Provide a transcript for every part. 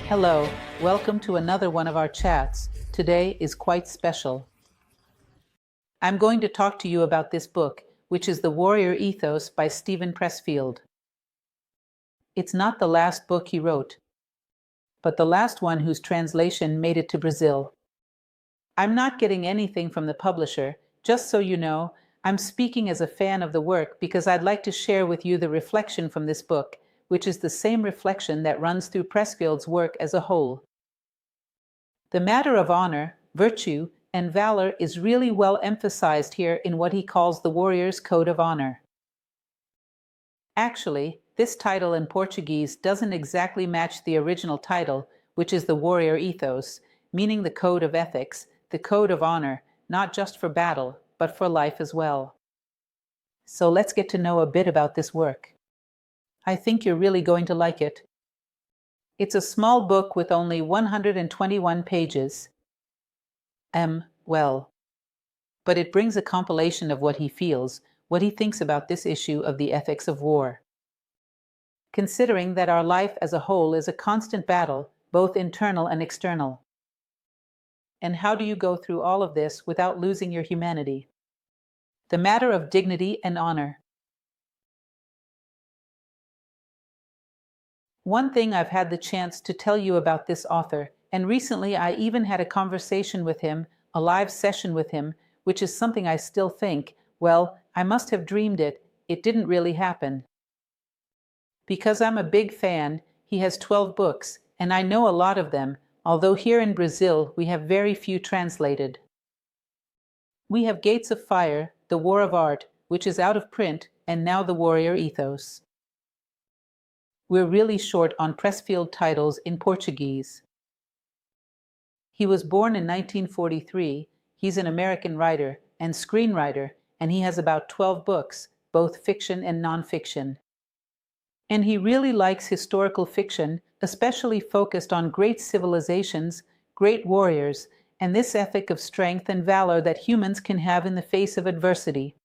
Hello, welcome to another one of our chats. Today is quite special. I'm going to talk to you about this book, which is The Warrior Ethos by Steven Pressfield. It's not the last book he wrote, but the last one whose translation made it to Brazil. I'm not getting anything from the publisher, just so you know. I'm speaking as a fan of the work because I'd like to share with you the reflection from this book, which is the same reflection that runs through Pressfield's work as a whole. The matter of honor, virtue, and valor is really well emphasized here in what he calls the warrior's code of honor. Actually, this title in Portuguese doesn't exactly match the original title, which is the warrior ethos, meaning the code of ethics, the code of honor, not just for battle, but for life as well. So let's get to know a bit about this work. I think you're really going to like it. It's a small book with only 121 pages. But it brings a compilation of what he feels, what he thinks about this issue of the ethics of war. Considering that our life as a whole is a constant battle, both internal and external. And how do you go through all of this without losing your humanity? The matter of dignity and honor. One thing I've had the chance to tell you about this author, and recently I even had a conversation with him, a live session with him, which is something I still think, well, I must have dreamed it, it didn't really happen. Because I'm a big fan, he has 12 books, and I know a lot of them, although here in Brazil we have very few translated. We have Gates of Fire, The War of Art, which is out of print, and now The Warrior Ethos. We're really short on Pressfield titles in Portuguese. He was born in 1943, he's an American writer and screenwriter, and he has about 12 books, both fiction and nonfiction. And he really likes historical fiction, especially focused on great civilizations, great warriors, and this ethic of strength and valor that humans can have in the face of adversity.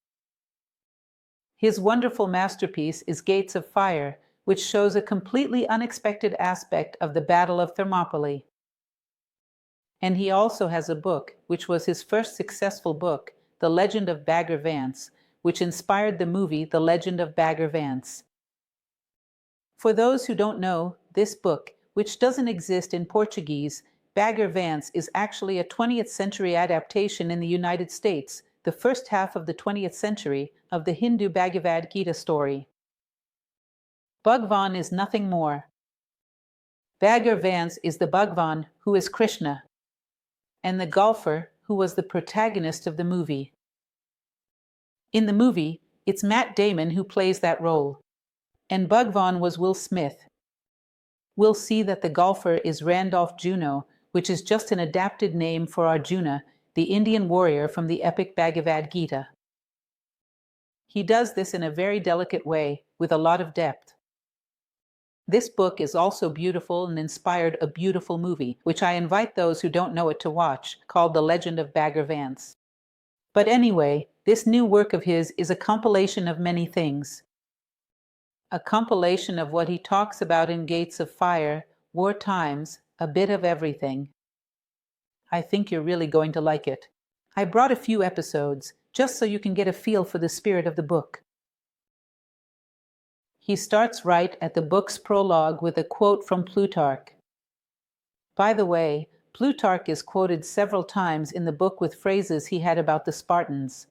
His wonderful masterpiece is Gates of Fire, which shows a completely unexpected aspect of the Battle of Thermopylae. And he also has a book, which was his first successful book, The Legend of Bagger Vance, which inspired the movie The Legend of Bagger Vance. For those who don't know, this book, which doesn't exist in Portuguese, Bagger Vance is actually a 20th century adaptation in the United States, the first half of the 20th century, of the Hindu Bhagavad Gita story. Bhagwan is nothing more. Bagger Vance is the Bhagwan who is Krishna, and the golfer who was the protagonist of the movie. In the movie, it's Matt Damon who plays that role, and Bhagwan was Will Smith. We'll see that the golfer is Randolph Juno, which is just an adapted name for Arjuna, the Indian warrior from the epic Bhagavad Gita. He does this in a very delicate way, with a lot of depth. This book is also beautiful and inspired a beautiful movie, which I invite those who don't know it to watch, called The Legend of Bagger Vance. But anyway, this new work of his is a compilation of many things. A compilation of what he talks about in Gates of Fire, war times, a bit of everything. I think you're really going to like it. I brought a few episodes, just so you can get a feel for the spirit of the book. He starts right at the book's prologue with a quote from Plutarch. By the way, Plutarch is quoted several times in the book with phrases he had about the Spartans.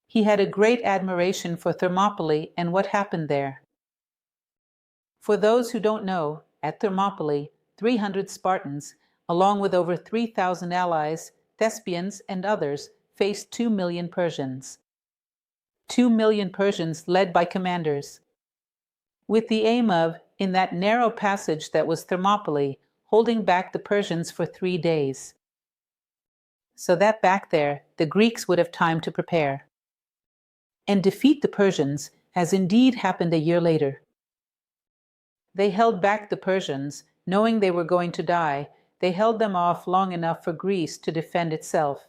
He had a great admiration for Thermopylae and what happened there. For those who don't know, at Thermopylae, 300 Spartans, along with over 3,000 allies, Thespians, and others, faced 2 million Persians. 2 million Persians led by commanders, with the aim of, in that narrow passage that was Thermopylae, holding back the Persians for 3 days. So that back there, the Greeks would have time to prepare and defeat the Persians, as indeed happened a year later. They held back the Persians, knowing they were going to die. They held them off long enough for Greece to defend itself.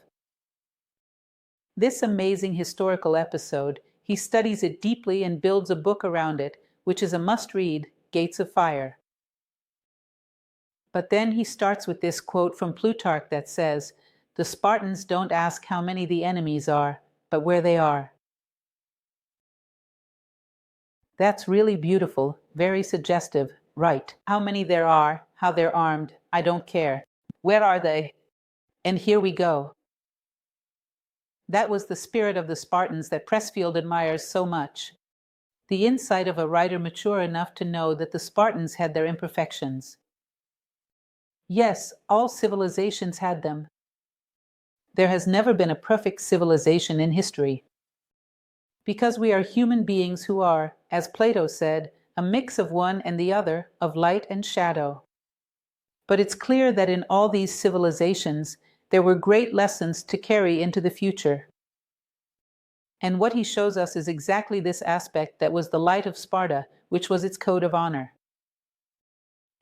This amazing historical episode, he studies it deeply and builds a book around it, which is a must-read, Gates of Fire. But then he starts with this quote from Plutarch that says, "The Spartans don't ask how many the enemies are, but where they are." That's really beautiful, very suggestive, right? How many there are, how they're armed, I don't care. Where are they? And here we go. That was the spirit of the Spartans that Pressfield admires so much. The insight of a writer mature enough to know that the Spartans had their imperfections. Yes, all civilizations had them. There has never been a perfect civilization in history. Because we are human beings who are, as Plato said, a mix of one and the other, of light and shadow. But it's clear that in all these civilizations, there were great lessons to carry into the future. And what he shows us is exactly this aspect that was the light of Sparta, which was its code of honor.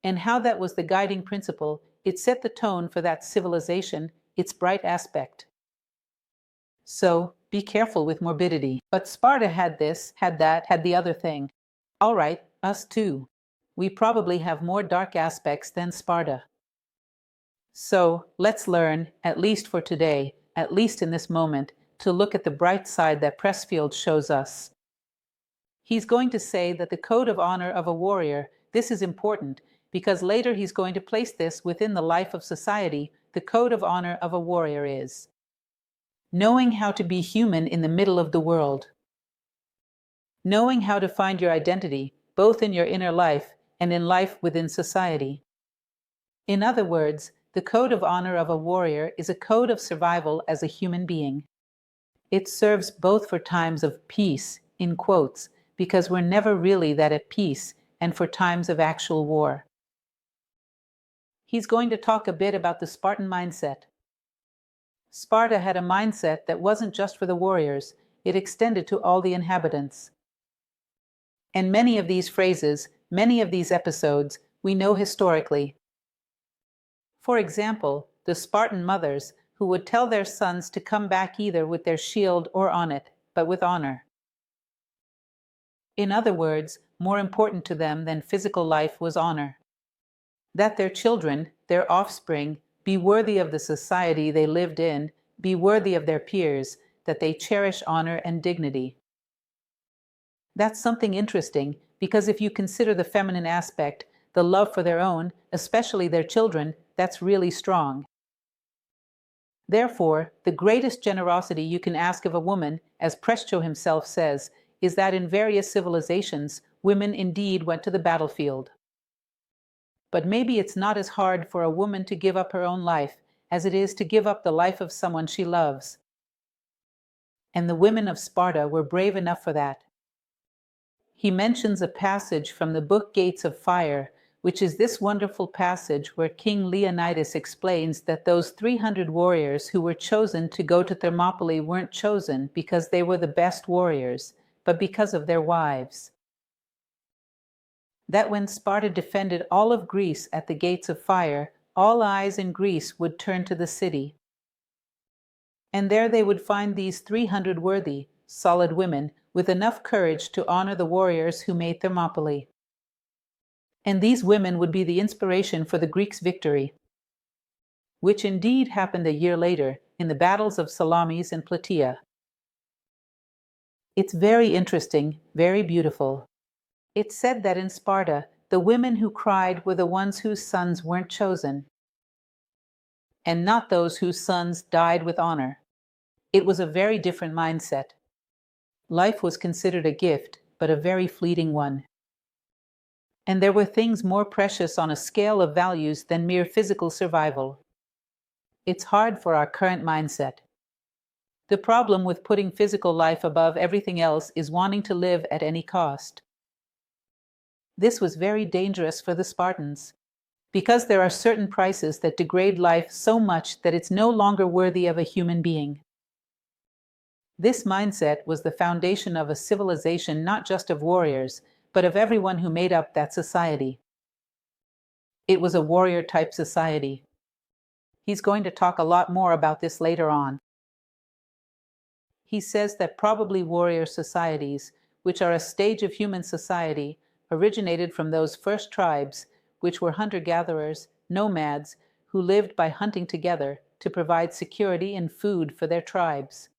And how that was the guiding principle, it set the tone for that civilization, its bright aspect. So, be careful with morbidity. But Sparta had this, had that, had the other thing. All right, us too. We probably have more dark aspects than Sparta. So, let's learn, at least for today, at least in this moment, to look at the bright side that Pressfield shows us. He's going to say that the code of honor of a warrior, this is important, because later he's going to place this within the life of society. The code of honor of a warrior is knowing how to be human in the middle of the world. Knowing how to find your identity, both in your inner life and in life within society. In other words, the code of honor of a warrior is a code of survival as a human being. It serves both for times of peace, in quotes, because we're never really that at peace, and for times of actual war. He's going to talk a bit about the Spartan mindset. Sparta had a mindset that wasn't just for the warriors, it extended to all the inhabitants. And many of these phrases, many of these episodes, we know historically. For example, the Spartan mothers who would tell their sons to come back either with their shield or on it, but with honor. In other words, more important to them than physical life was honor. That their children, their offspring, be worthy of the society they lived in, be worthy of their peers, that they cherish honor and dignity. That's something interesting, because if you consider the feminine aspect, the love for their own, especially their children, that's really strong. Therefore, the greatest generosity you can ask of a woman, as Pressfield himself says, is that in various civilizations, women indeed went to the battlefield. But maybe it's not as hard for a woman to give up her own life as it is to give up the life of someone she loves. And the women of Sparta were brave enough for that. He mentions a passage from the book Gates of Fire, which is this wonderful passage where King Leonidas explains that those 300 warriors who were chosen to go to Thermopylae weren't chosen because they were the best warriors, but because of their wives. That when Sparta defended all of Greece at the Gates of Fire, all eyes in Greece would turn to the city. And there they would find these 300 worthy, solid women with enough courage to honor the warriors who made Thermopylae. And these women would be the inspiration for the Greeks' victory, which indeed happened a year later in the battles of Salamis and Plataea. It's very interesting, very beautiful. It's said that in Sparta, the women who cried were the ones whose sons weren't chosen, and not those whose sons died with honor. It was a very different mindset. Life was considered a gift, but a very fleeting one. And there were things more precious on a scale of values than mere physical survival. It's hard for our current mindset. The problem with putting physical life above everything else is wanting to live at any cost. This was very dangerous for the Spartans, because there are certain prices that degrade life so much that it's no longer worthy of a human being. This mindset was the foundation of a civilization not just of warriors, but of everyone who made up that society. It was a warrior-type society. He's going to talk a lot more about this later on. He says that probably warrior societies, which are a stage of human society, originated from those first tribes, which were hunter-gatherers, nomads who lived by hunting together to provide security and food for their tribes.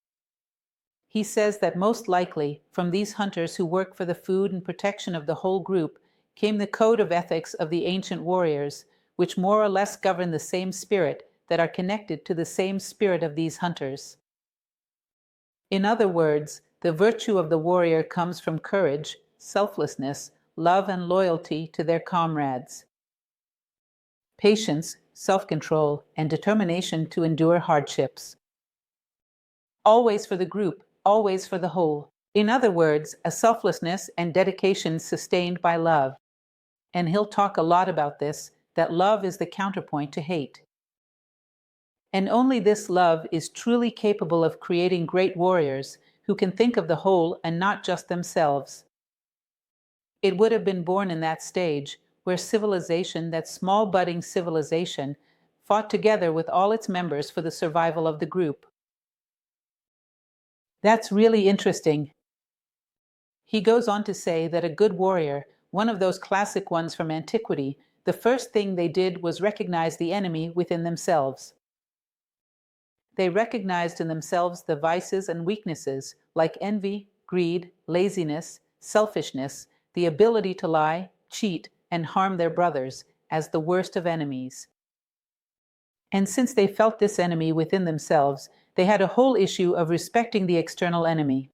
He says that most likely, from these hunters who work for the food and protection of the whole group, came the code of ethics of the ancient warriors, which more or less govern the same spirit that are connected to the same spirit of these hunters. In other words, the virtue of the warrior comes from courage, selflessness, love and loyalty to their comrades, patience, self-control, and determination to endure hardships. Always for the group, always for the whole. In other words, a selflessness and dedication sustained by love. And he'll talk a lot about this, that love is the counterpoint to hate. And only this love is truly capable of creating great warriors who can think of the whole and not just themselves. It would have been born in that stage where civilization, that small budding civilization, fought together with all its members for the survival of the group. That's really interesting. He goes on to say that a good warrior, one of those classic ones from antiquity, the first thing they did was recognize the enemy within themselves. They recognized in themselves the vices and weaknesses like envy, greed, laziness, selfishness, the ability to lie, cheat, and harm their brothers as the worst of enemies. And since they felt this enemy within themselves, they had a whole issue of respecting the external enemy.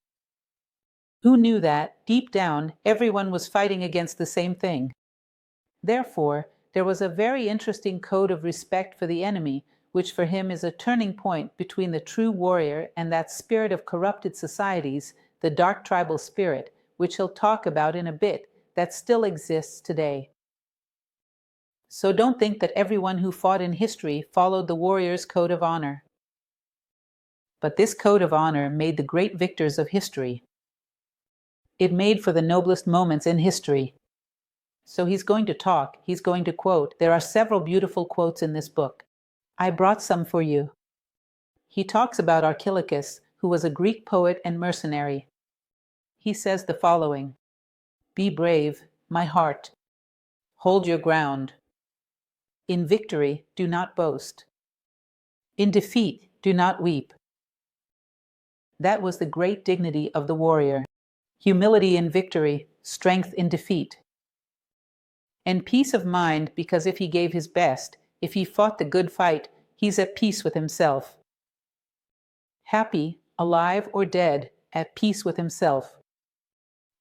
Who knew that, deep down, everyone was fighting against the same thing? Therefore, there was a very interesting code of respect for the enemy, which for him is a turning point between the true warrior and that spirit of corrupted societies, the dark tribal spirit, which he'll talk about in a bit, that still exists today. So don't think that everyone who fought in history followed the warrior's code of honor. But this code of honor made the great victors of history. It made for the noblest moments in history. So he's going to talk, he's going to quote. There are several beautiful quotes in this book. I brought some for you. He talks about Archilochus, who was a Greek poet and mercenary. He says the following: "Be brave, my heart. Hold your ground. In victory, do not boast. In defeat, do not weep." That was the great dignity of the warrior. Humility in victory, strength in defeat. And peace of mind, because if he gave his best, if he fought the good fight, he's at peace with himself. Happy, alive or dead, at peace with himself.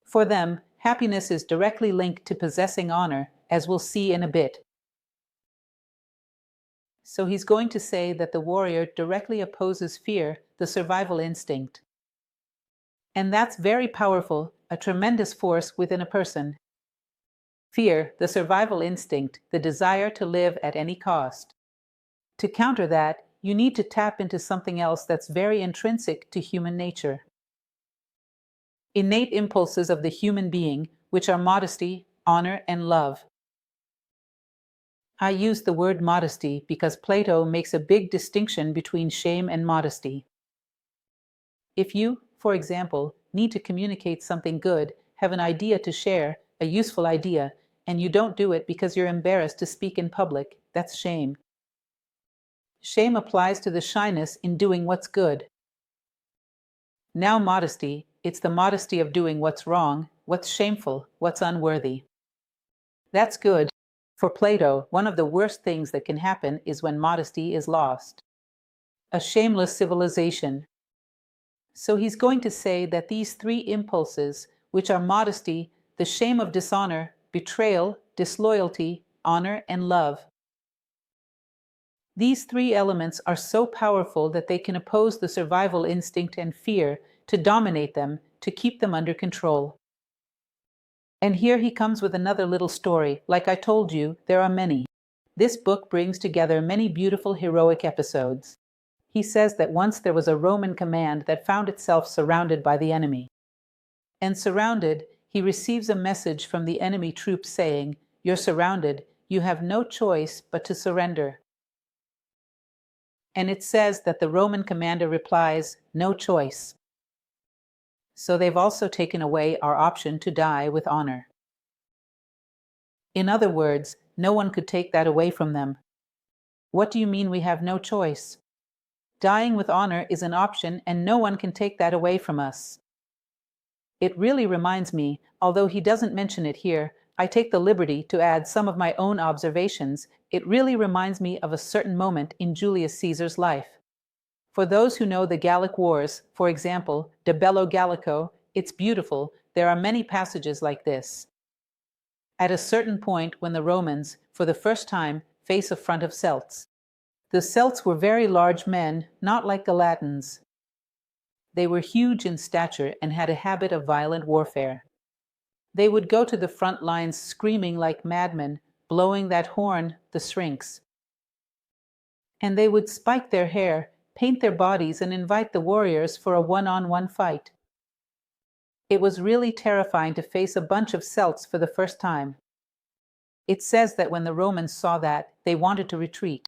For them, happiness is directly linked to possessing honor, as we'll see in a bit. So he's going to say that the warrior directly opposes fear, the survival instinct. And that's very powerful, a tremendous force within a person. Fear, the survival instinct, the desire to live at any cost. To counter that, you need to tap into something else that's very intrinsic to human nature. Innate impulses of the human being, which are modesty, honor, and love. I use the word modesty because Plato makes a big distinction between shame and modesty. If you, for example, need to communicate something good, have an idea to share, a useful idea, and you don't do it because you're embarrassed to speak in public, that's shame. Shame applies to the shyness in doing what's good. Now modesty, it's the modesty of doing what's wrong, what's shameful, what's unworthy. That's good. For Plato, one of the worst things that can happen is when modesty is lost. A shameless civilization. So he's going to say that these three impulses, which are modesty, the shame of dishonor, betrayal, disloyalty, honor, and love. These three elements are so powerful that they can oppose the survival instinct and fear, to dominate them, to keep them under control. And here he comes with another little story. Like I told you, there are many. This book brings together many beautiful heroic episodes. He says that once there was a Roman command that found itself surrounded by the enemy. And surrounded, he receives a message from the enemy troops saying, "You're surrounded, you have no choice but to surrender." And it says that the Roman commander replies, "No choice." So they've also taken away our option to die with honor. In other words, no one could take that away from them. What do you mean we have no choice? Dying with honor is an option, and no one can take that away from us. It really reminds me, although he doesn't mention it here, I take the liberty to add some of my own observations. It really reminds me of a certain moment in Julius Caesar's life. For those who know the Gallic Wars, for example, De Bello Gallico, it's beautiful. There are many passages like this. At a certain point when the Romans, for the first time, face a front of Celts. The Celts were very large men, not like the Latins. They were huge in stature and had a habit of violent warfare. They would go to the front lines screaming like madmen, blowing that horn, the Syrinx. And they would spike their hair, paint their bodies, and invite the warriors for a one-on-one fight. It was really terrifying to face a bunch of Celts for the first time. It says that when the Romans saw that, they wanted to retreat.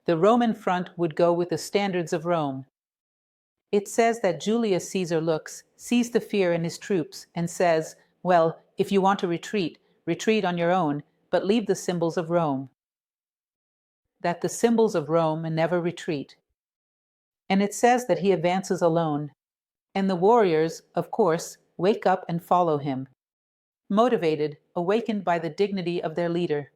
The Roman front would go with the standards of Rome. It says that Julius Caesar sees the fear in his troops, and says, well, if you want to retreat, retreat on your own, but leave the symbols of Rome. That the symbols of Rome never retreat. And it says that he advances alone. And the warriors, of course, wake up and follow him. Motivated, awakened by the dignity of their leader.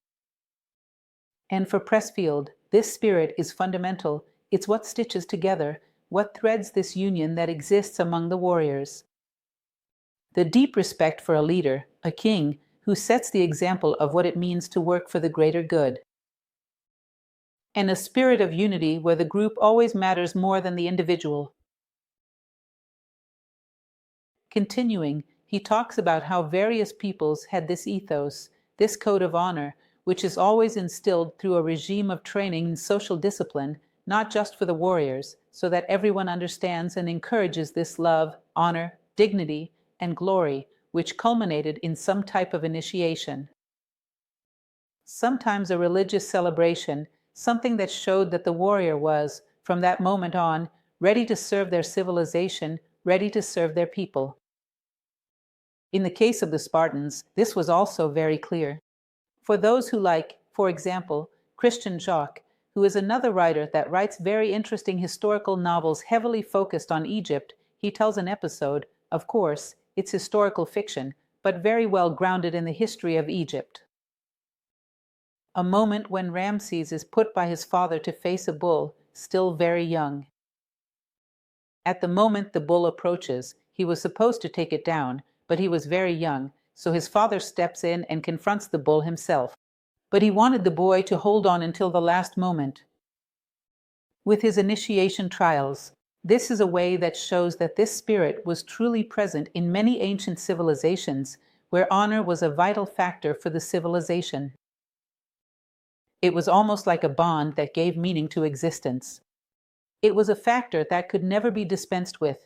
And for Pressfield, this spirit is fundamental. It's what stitches together, what threads this union that exists among the warriors. The deep respect for a leader, a king, who sets the example of what it means to work for the greater good. And a spirit of unity where the group always matters more than the individual. Continuing, he talks about how various peoples had this ethos, this code of honor, which is always instilled through a regime of training and social discipline, not just for the warriors, so that everyone understands and encourages this love, honor, dignity, and glory, which culminated in some type of initiation. Sometimes a religious celebration, something that showed that the warrior was, from that moment on, ready to serve their civilization, ready to serve their people. In the case of the Spartans, this was also very clear. For those who like, for example, Christian Jacques, who is another writer that writes very interesting historical novels heavily focused on Egypt, he tells an episode, of course, it's historical fiction, but very well grounded in the history of Egypt. A moment when Ramses is put by his father to face a bull, still very young. At the moment the bull approaches, he was supposed to take it down, but he was very young, so his father steps in and confronts the bull himself. But he wanted the boy to hold on until the last moment. With his initiation trials, this is a way that shows that this spirit was truly present in many ancient civilizations, where honor was a vital factor for the civilization. It was almost like a bond that gave meaning to existence. It was a factor that could never be dispensed with.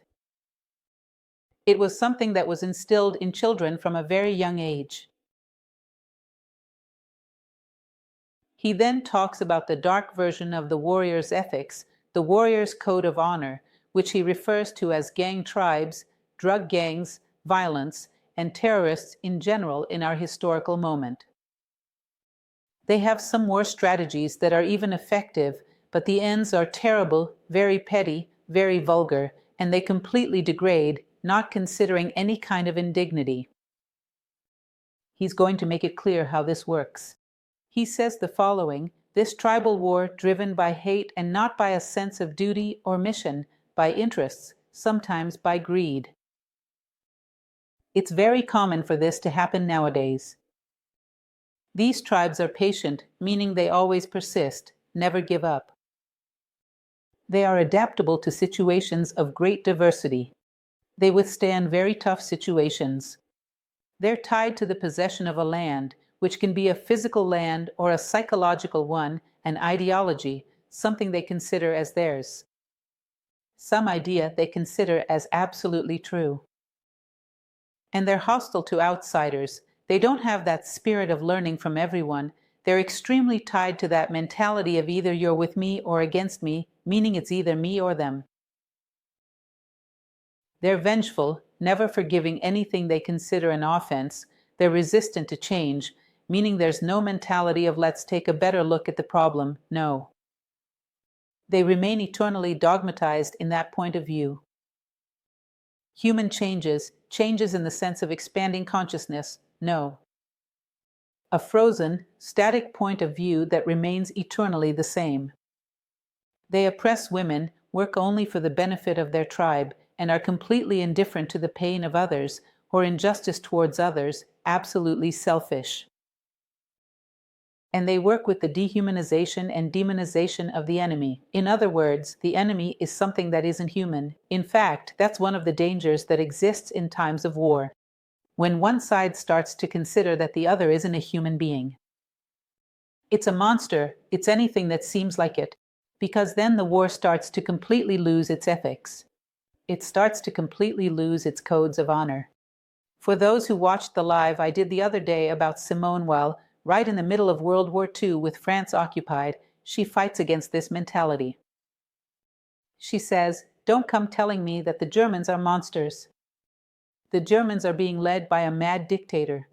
It was something that was instilled in children from a very young age. He then talks about the dark version of the warrior's ethics, the warrior's code of honor, which he refers to as gang tribes, drug gangs, violence, and terrorists in general in our historical moment. They have some war strategies that are even effective, but the ends are terrible, very petty, very vulgar, and they completely degrade, not considering any kind of indignity. He's going to make it clear how this works. He says the following: this tribal war driven by hate and not by a sense of duty or mission, by interests, sometimes by greed. It's very common for this to happen nowadays. These tribes are patient, meaning they always persist, never give up. They are adaptable to situations of great diversity. They withstand very tough situations. They're tied to the possession of a land, which can be a physical land or a psychological one, an ideology, something they consider as theirs. Some idea they consider as absolutely true. And they're hostile to outsiders. They don't have that spirit of learning from everyone. They're extremely tied to that mentality of either you're with me or against me, meaning it's either me or them. They're vengeful, never forgiving anything they consider an offense. They're resistant to change, meaning there's no mentality of let's take a better look at the problem. No. They remain eternally dogmatized in that point of view. Human changes in the sense of expanding consciousness, no. A frozen, static point of view that remains eternally the same. They oppress women, work only for the benefit of their tribe, and are completely indifferent to the pain of others or injustice towards others, absolutely selfish. And they work with the dehumanization and demonization of the enemy. In other words, the enemy is something that isn't human. In fact, that's one of the dangers that exists in times of war. When one side starts to consider that the other isn't a human being. It's a monster, it's anything that seems like it, because then the war starts to completely lose its ethics. It starts to completely lose its codes of honor. For those who watched the live I did the other day about Simone Weil, right in the middle of World War II with France occupied, she fights against this mentality. She says, "Don't come telling me that the Germans are monsters. The Germans are being led by a mad dictator.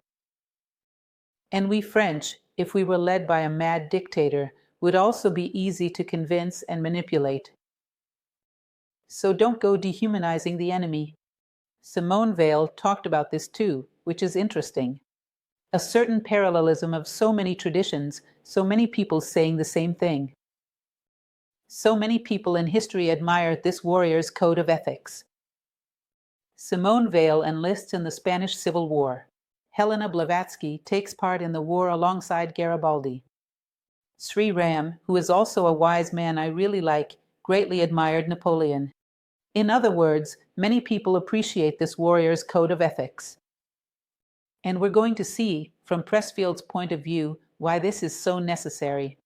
And we French, if we were led by a mad dictator, would also be easy to convince and manipulate. So don't go dehumanizing the enemy." Simone Weil talked about this too, which is interesting. A certain parallelism of so many traditions, so many people saying the same thing. So many people in history admire this warrior's code of ethics. Simone Weil enlists in the Spanish Civil War. Helena Blavatsky takes part in the war alongside Garibaldi. Sri Ram, who is also a wise man I really like, greatly admired Napoleon. In other words, many people appreciate this warrior's code of ethics. And we're going to see, from Pressfield's point of view, why this is so necessary.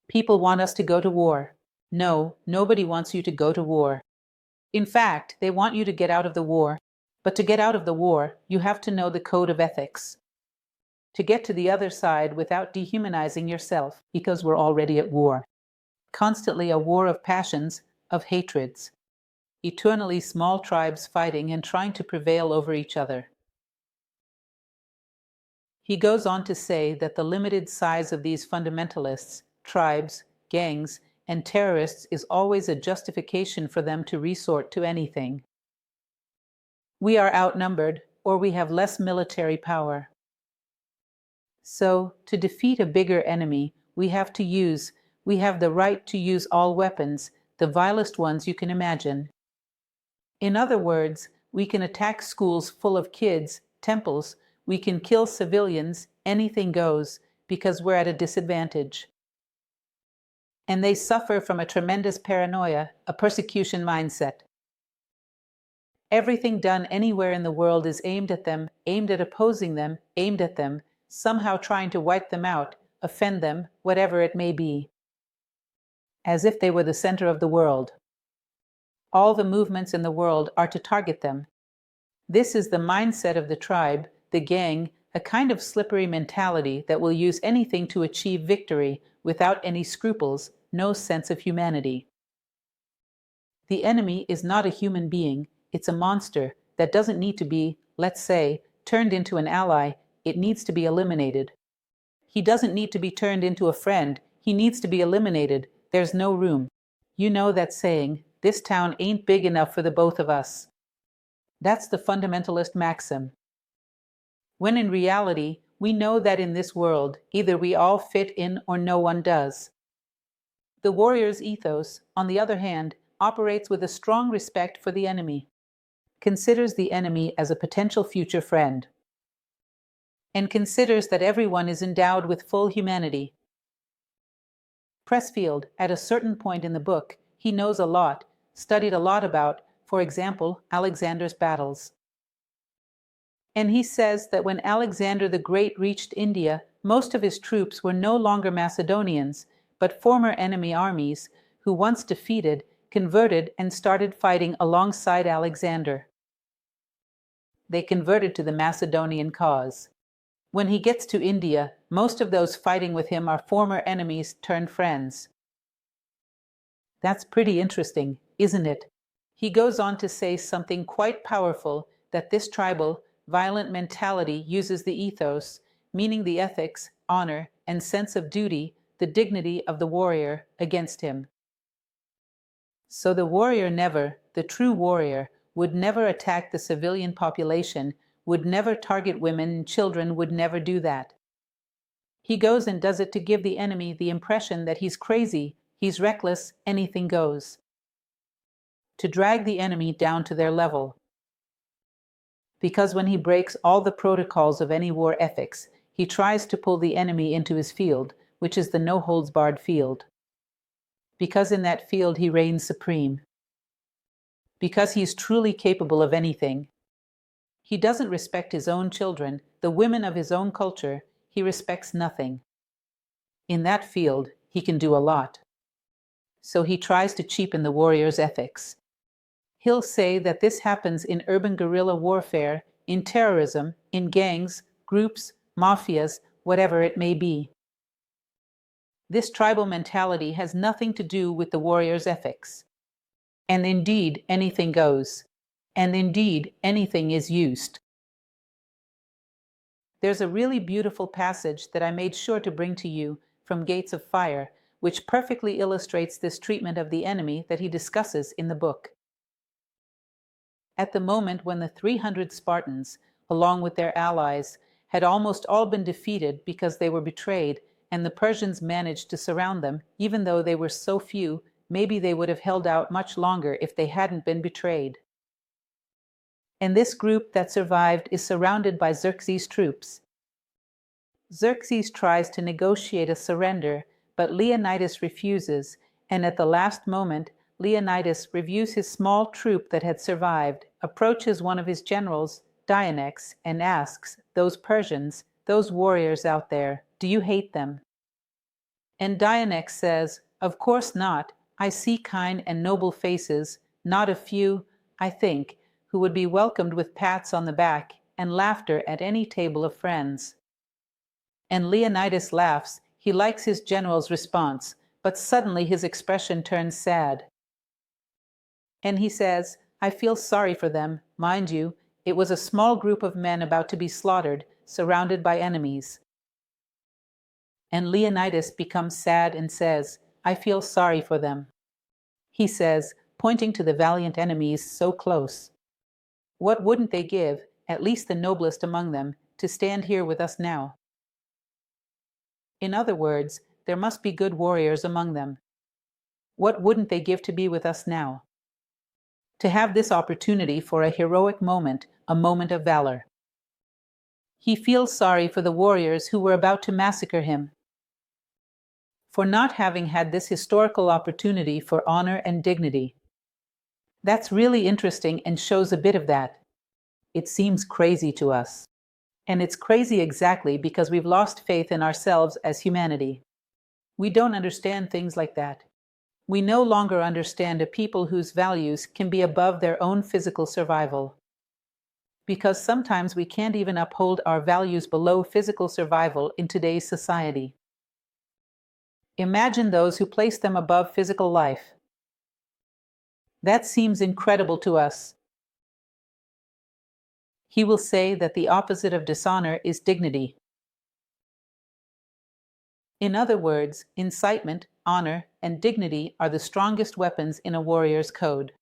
People want us to go to war. No, nobody wants you to go to war. In fact, they want you to get out of the war. But to get out of the war, you have to know the code of ethics. To get to the other side without dehumanizing yourself, because we're already at war. Constantly a war of passions, of hatreds. Eternally small tribes fighting and trying to prevail over each other. He goes on to say that the limited size of these fundamentalists, tribes, gangs, and terrorists is always a justification for them to resort to anything. We are outnumbered, or we have less military power. So, to defeat a bigger enemy, we have the right to use all weapons, the vilest ones you can imagine. In other words, we can attack schools full of kids, temples, we can kill civilians, anything goes, because we're at a disadvantage. And they suffer from a tremendous paranoia, a persecution mindset. Everything done anywhere in the world is aimed at them, aimed at opposing them, aimed at them, somehow trying to wipe them out, offend them, whatever it may be. As if they were the center of the world. All the movements in the world are to target them. This is the mindset of the tribe, the gang, a kind of slippery mentality that will use anything to achieve victory without any scruples, no sense of humanity. The enemy is not a human being, it's a monster that doesn't need to be, let's say, turned into an ally, it needs to be eliminated. He doesn't need to be turned into a friend, he needs to be eliminated, there's no room. You know that saying, this town ain't big enough for the both of us. That's the fundamentalist maxim. When in reality, we know that in this world, either we all fit in or no one does. The warrior's ethos, on the other hand, operates with a strong respect for the enemy, considers the enemy as a potential future friend, and considers that everyone is endowed with full humanity. Pressfield, at a certain point in the book, he knows a lot, studied a lot about, for example, Alexander's battles. And he says that when Alexander the Great reached India, most of his troops were no longer Macedonians, but former enemy armies who, once defeated, converted and started fighting alongside Alexander. They converted to the Macedonian cause. When he gets to India, most of those fighting with him are former enemies turned friends. That's pretty interesting, isn't it? He goes on to say something quite powerful, that this tribal, violent mentality uses the ethos, meaning the ethics, honor, and sense of duty, the dignity of the warrior, against him. So the warrior never, the true warrior, would never attack the civilian population, would never target women and children, would never do that. He goes and does it to give the enemy the impression that he's crazy, he's reckless, anything goes. To drag the enemy down to their level. Because when he breaks all the protocols of any war ethics, he tries to pull the enemy into his field, which is the no-holds-barred field. Because in that field he reigns supreme. Because he is truly capable of anything. He doesn't respect his own children, the women of his own culture, he respects nothing. In that field, he can do a lot. So he tries to cheapen the warrior's ethics. He'll say that this happens in urban guerrilla warfare, in terrorism, in gangs, groups, mafias, whatever it may be. This tribal mentality has nothing to do with the warrior's ethics. And indeed, anything goes. And indeed, anything is used. There's a really beautiful passage that I made sure to bring to you from Gates of Fire, which perfectly illustrates this treatment of the enemy that he discusses in the book. At the moment when the 300 Spartans, along with their allies, had almost all been defeated because they were betrayed, and the Persians managed to surround them, even though they were so few, maybe they would have held out much longer if they hadn't been betrayed. And this group that survived is surrounded by Xerxes' troops. Xerxes tries to negotiate a surrender, but Leonidas refuses, and at the last moment, Leonidas reviews his small troop that had survived, approaches one of his generals, Dionysus, and asks, "Those Persians, those warriors out there, do you hate them?" And Dionysus says, "Of course not. I see kind and noble faces, not a few, I think, who would be welcomed with pats on the back and laughter at any table of friends." And Leonidas laughs. He likes his general's response, but suddenly his expression turns sad. And he says, "I feel sorry for them. Mind you, it was a small group of men about to be slaughtered, surrounded by enemies." And Leonidas becomes sad and says, "I feel sorry for them." He says, pointing to the valiant enemies so close, "What wouldn't they give, at least the noblest among them, to stand here with us now?" In other words, there must be good warriors among them. What wouldn't they give to be with us now? To have this opportunity for a heroic moment, a moment of valor. He feels sorry for the warriors who were about to massacre him, for not having had this historical opportunity for honor and dignity. That's really interesting and shows a bit of that. It seems crazy to us. And it's crazy exactly because we've lost faith in ourselves as humanity. We don't understand things like that. We no longer understand a people whose values can be above their own physical survival. Because sometimes we can't even uphold our values below physical survival in today's society. Imagine those who place them above physical life. That seems incredible to us. He will say that the opposite of dishonor is dignity. In other words, incitement, honor, and dignity are the strongest weapons in a warrior's code.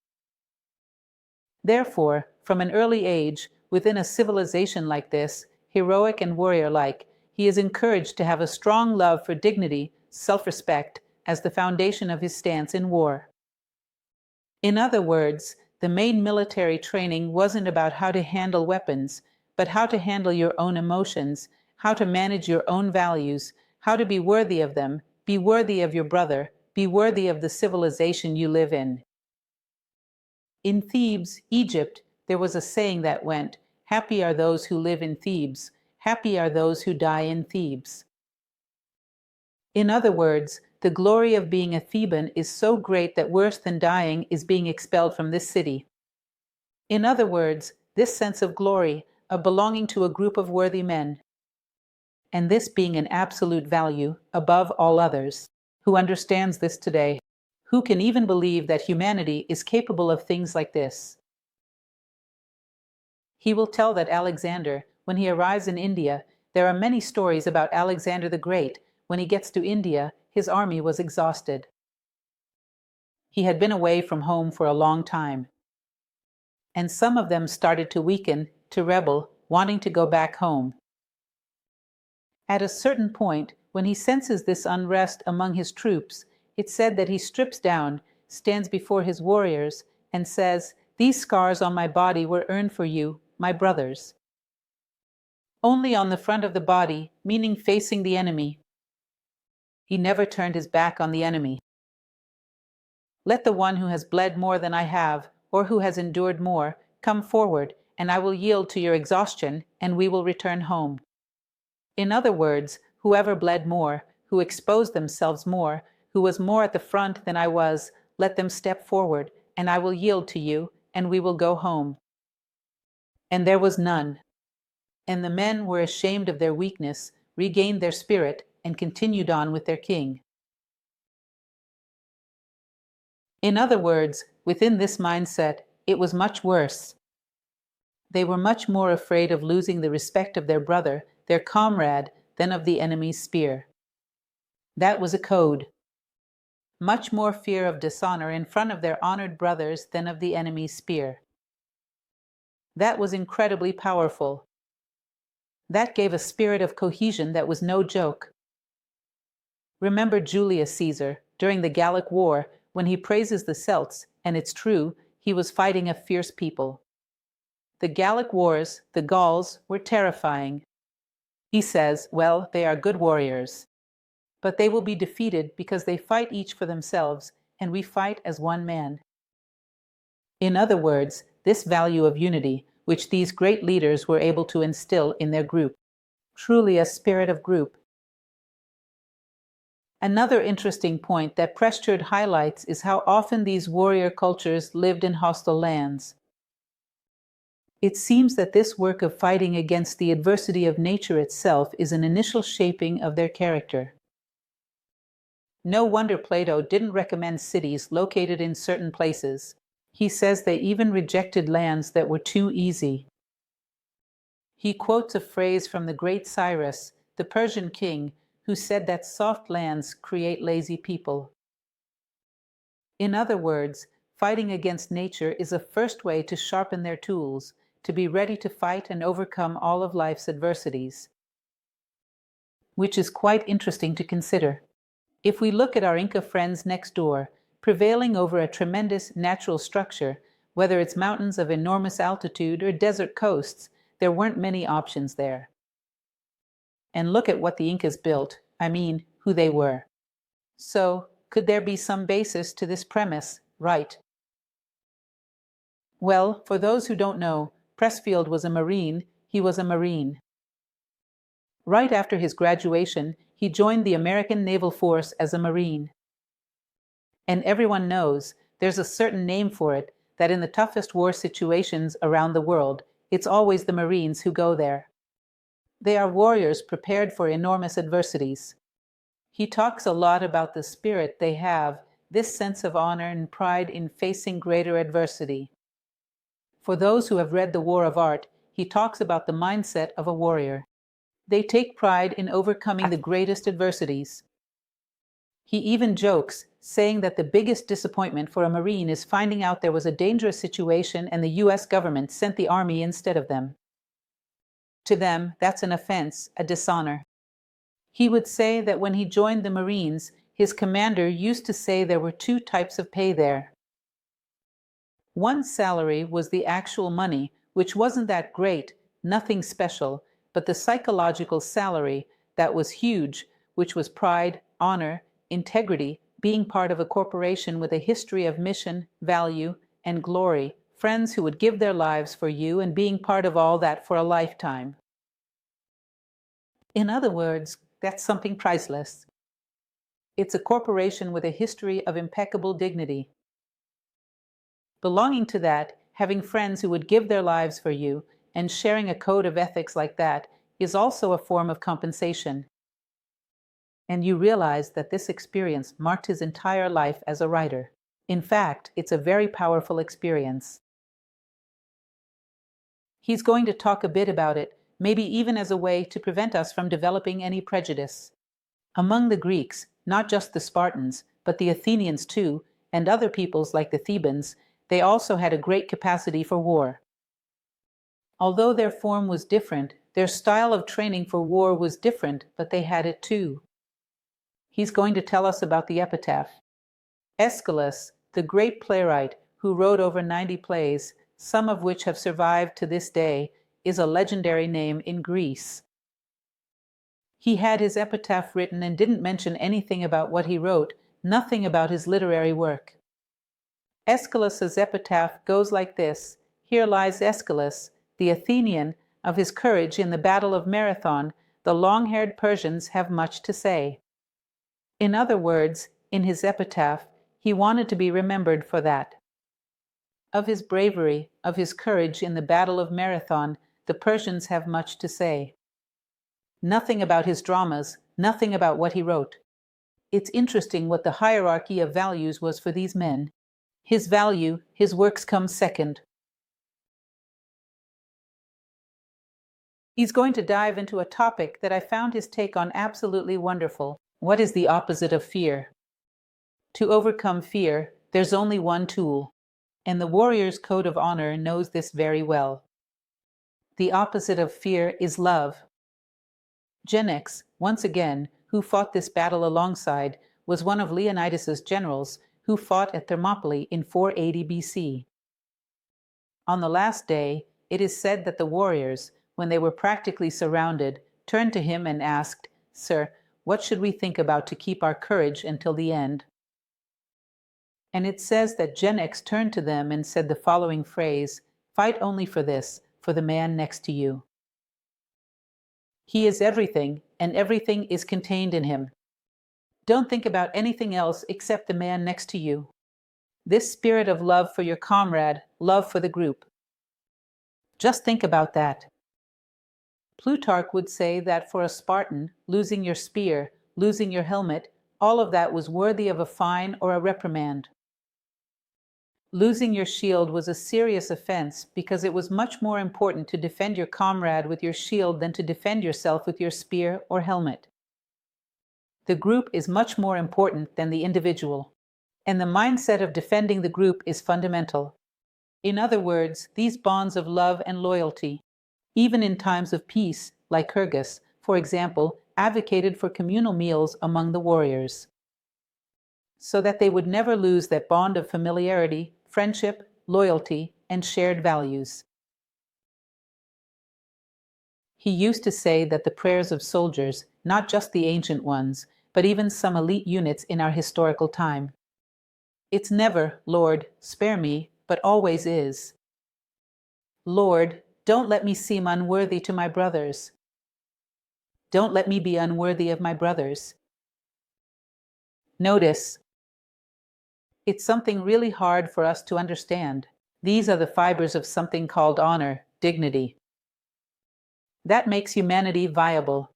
Therefore, from an early age, within a civilization like this, heroic and warrior-like, he is encouraged to have a strong love for dignity, self-respect, as the foundation of his stance in war. In other words, the main military training wasn't about how to handle weapons, but how to handle your own emotions, how to manage your own values, how to be worthy of them, be worthy of your brother, be worthy of the civilization you live in. In Thebes, Egypt, there was a saying that went, "Happy are those who live in Thebes, happy are those who die in Thebes." In other words, the glory of being a Theban is so great that worse than dying is being expelled from this city. In other words, this sense of glory, of belonging to a group of worthy men, and this being an absolute value above all others. Who understands this today? Who can even believe that humanity is capable of things like this? He will tell that Alexander, when he arrives in India, there are many stories about Alexander the Great. When he gets to India, his army was exhausted. He had been away from home for a long time. And some of them started to weaken, to rebel, wanting to go back home. At a certain point, when he senses this unrest among his troops, it's said that he strips down, stands before his warriors, and says, "These scars on my body were earned for you, my brothers." Only on the front of the body, meaning facing the enemy. He never turned his back on the enemy. Let the one who has bled more than I have, or who has endured more, come forward, and I will yield to your exhaustion, and we will return home. In other words, whoever bled more, who exposed themselves more, who was more at the front than I was, let them step forward, and I will yield to you, and we will go home. And there was none. And the men were ashamed of their weakness, regained their spirit, and continued on with their king. In other words, within this mindset, it was much worse. They were much more afraid of losing the respect of their brother, their comrade, than of the enemy's spear. That was a code. Much more fear of dishonor in front of their honored brothers than of the enemy's spear. That was incredibly powerful. That gave a spirit of cohesion that was no joke. Remember Julius Caesar, during the Gallic War, when he praises the Celts, and it's true, he was fighting a fierce people. The Gallic Wars, the Gauls, were terrifying. He says, well, they are good warriors. But they will be defeated because they fight each for themselves, and we fight as one man. In other words, this value of unity, which these great leaders were able to instill in their group. Truly a spirit of group. Another interesting point that Pressfield highlights is how often these warrior cultures lived in hostile lands. It seems that this work of fighting against the adversity of nature itself is an initial shaping of their character. No wonder Plato didn't recommend cities located in certain places. He says they even rejected lands that were too easy. He quotes a phrase from the great Cyrus, the Persian king, who said that soft lands create lazy people. In other words, fighting against nature is a first way to sharpen their tools, to be ready to fight and overcome all of life's adversities. Which is quite interesting to consider. If we look at our Inca friends next door, prevailing over a tremendous natural structure, whether it's mountains of enormous altitude or desert coasts, there weren't many options there. And look at what the Incas built, who they were. So, could there be some basis to this premise, right? Well, for those who don't know, Pressfield was a Marine. He was a Marine. Right after his graduation, he joined the American Naval Force as a Marine. And everyone knows, there's a certain name for it, that in the toughest war situations around the world, it's always the Marines who go there. They are warriors prepared for enormous adversities. He talks a lot about the spirit they have, this sense of honor and pride in facing greater adversity. For those who have read The War of Art, he talks about the mindset of a warrior. They take pride in overcoming the greatest adversities. He even jokes, saying that the biggest disappointment for a Marine is finding out there was a dangerous situation and the U.S. government sent the Army instead of them. To them, that's an offense, a dishonor. He would say that when he joined the Marines, his commander used to say there were two types of pay there. One salary was the actual money, which wasn't that great, nothing special, but the psychological salary, that was huge, which was pride, honor, integrity, being part of a corporation with a history of mission, value, and glory, friends who would give their lives for you, and being part of all that for a lifetime. In other words, that's something priceless. It's a corporation with a history of impeccable dignity. Belonging to that, having friends who would give their lives for you, and sharing a code of ethics like that is also a form of compensation. And you realize that this experience marked his entire life as a writer. In fact, it's a very powerful experience. He's going to talk a bit about it, maybe even as a way to prevent us from developing any prejudice. Among the Greeks, not just the Spartans, but the Athenians too, and other peoples like the Thebans, they also had a great capacity for war. Although their form was different, their style of training for war was different, but they had it too. He's going to tell us about the epitaph. Aeschylus, the great playwright who wrote over 90 plays, some of which have survived to this day, is a legendary name in Greece. He had his epitaph written and didn't mention anything about what he wrote, nothing about his literary work. Aeschylus's epitaph goes like this: Here lies Aeschylus, the Athenian, of his courage in the Battle of Marathon. The long-haired Persians have much to say. In other words, in his epitaph, he wanted to be remembered for that. Of his bravery, of his courage in the Battle of Marathon, the Persians have much to say. Nothing about his dramas, nothing about what he wrote. It's interesting what the hierarchy of values was for these men. His value, his works come second. He's going to dive into a topic that I found his take on absolutely wonderful. What is the opposite of fear? To overcome fear, there's only one tool, and the warrior's code of honor knows this very well. The opposite of fear is love. Genex, once again, who fought this battle alongside, was one of Leonidas's generals who fought at Thermopylae in 480 BC. On the last day, it is said that the warriors, when they were practically surrounded, turned to him and asked, "Sir, what should we think about to keep our courage until the end?" And it says that Genex turned to them and said the following phrase, "Fight only for this, for the man next to you. He is everything, and everything is contained in him. Don't think about anything else except the man next to you." This spirit of love for your comrade, love for the group. Just think about that. Plutarch would say that for a Spartan, losing your spear, losing your helmet, all of that was worthy of a fine or a reprimand. Losing your shield was a serious offense because it was much more important to defend your comrade with your shield than to defend yourself with your spear or helmet. The group is much more important than the individual, and the mindset of defending the group is fundamental. In other words, these bonds of love and loyalty, even in times of peace, like Lycurgus, for example, advocated for communal meals among the warriors, so that they would never lose that bond of familiarity, friendship, loyalty, and shared values. He used to say that the prayers of soldiers, not just the ancient ones, but even some elite units in our historical time, it's never, "Lord, spare me," but always is, "Lord, don't let me seem unworthy to my brothers. Don't let me be unworthy of my brothers." Notice, it's something really hard for us to understand. These are the fibers of something called honor, dignity. That makes humanity viable.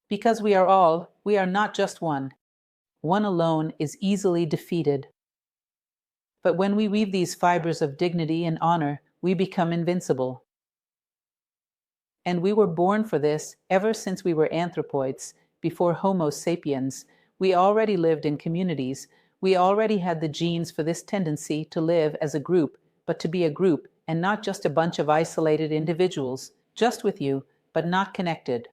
Because we are not just one. One alone is easily defeated. But when we weave these fibers of dignity and honor, we become invincible. And we were born for this ever since we were anthropoids, before Homo sapiens. We already lived in communities. We already had the genes for this tendency to live as a group, but to be a group and not just a bunch of isolated individuals, just with you, but not connected.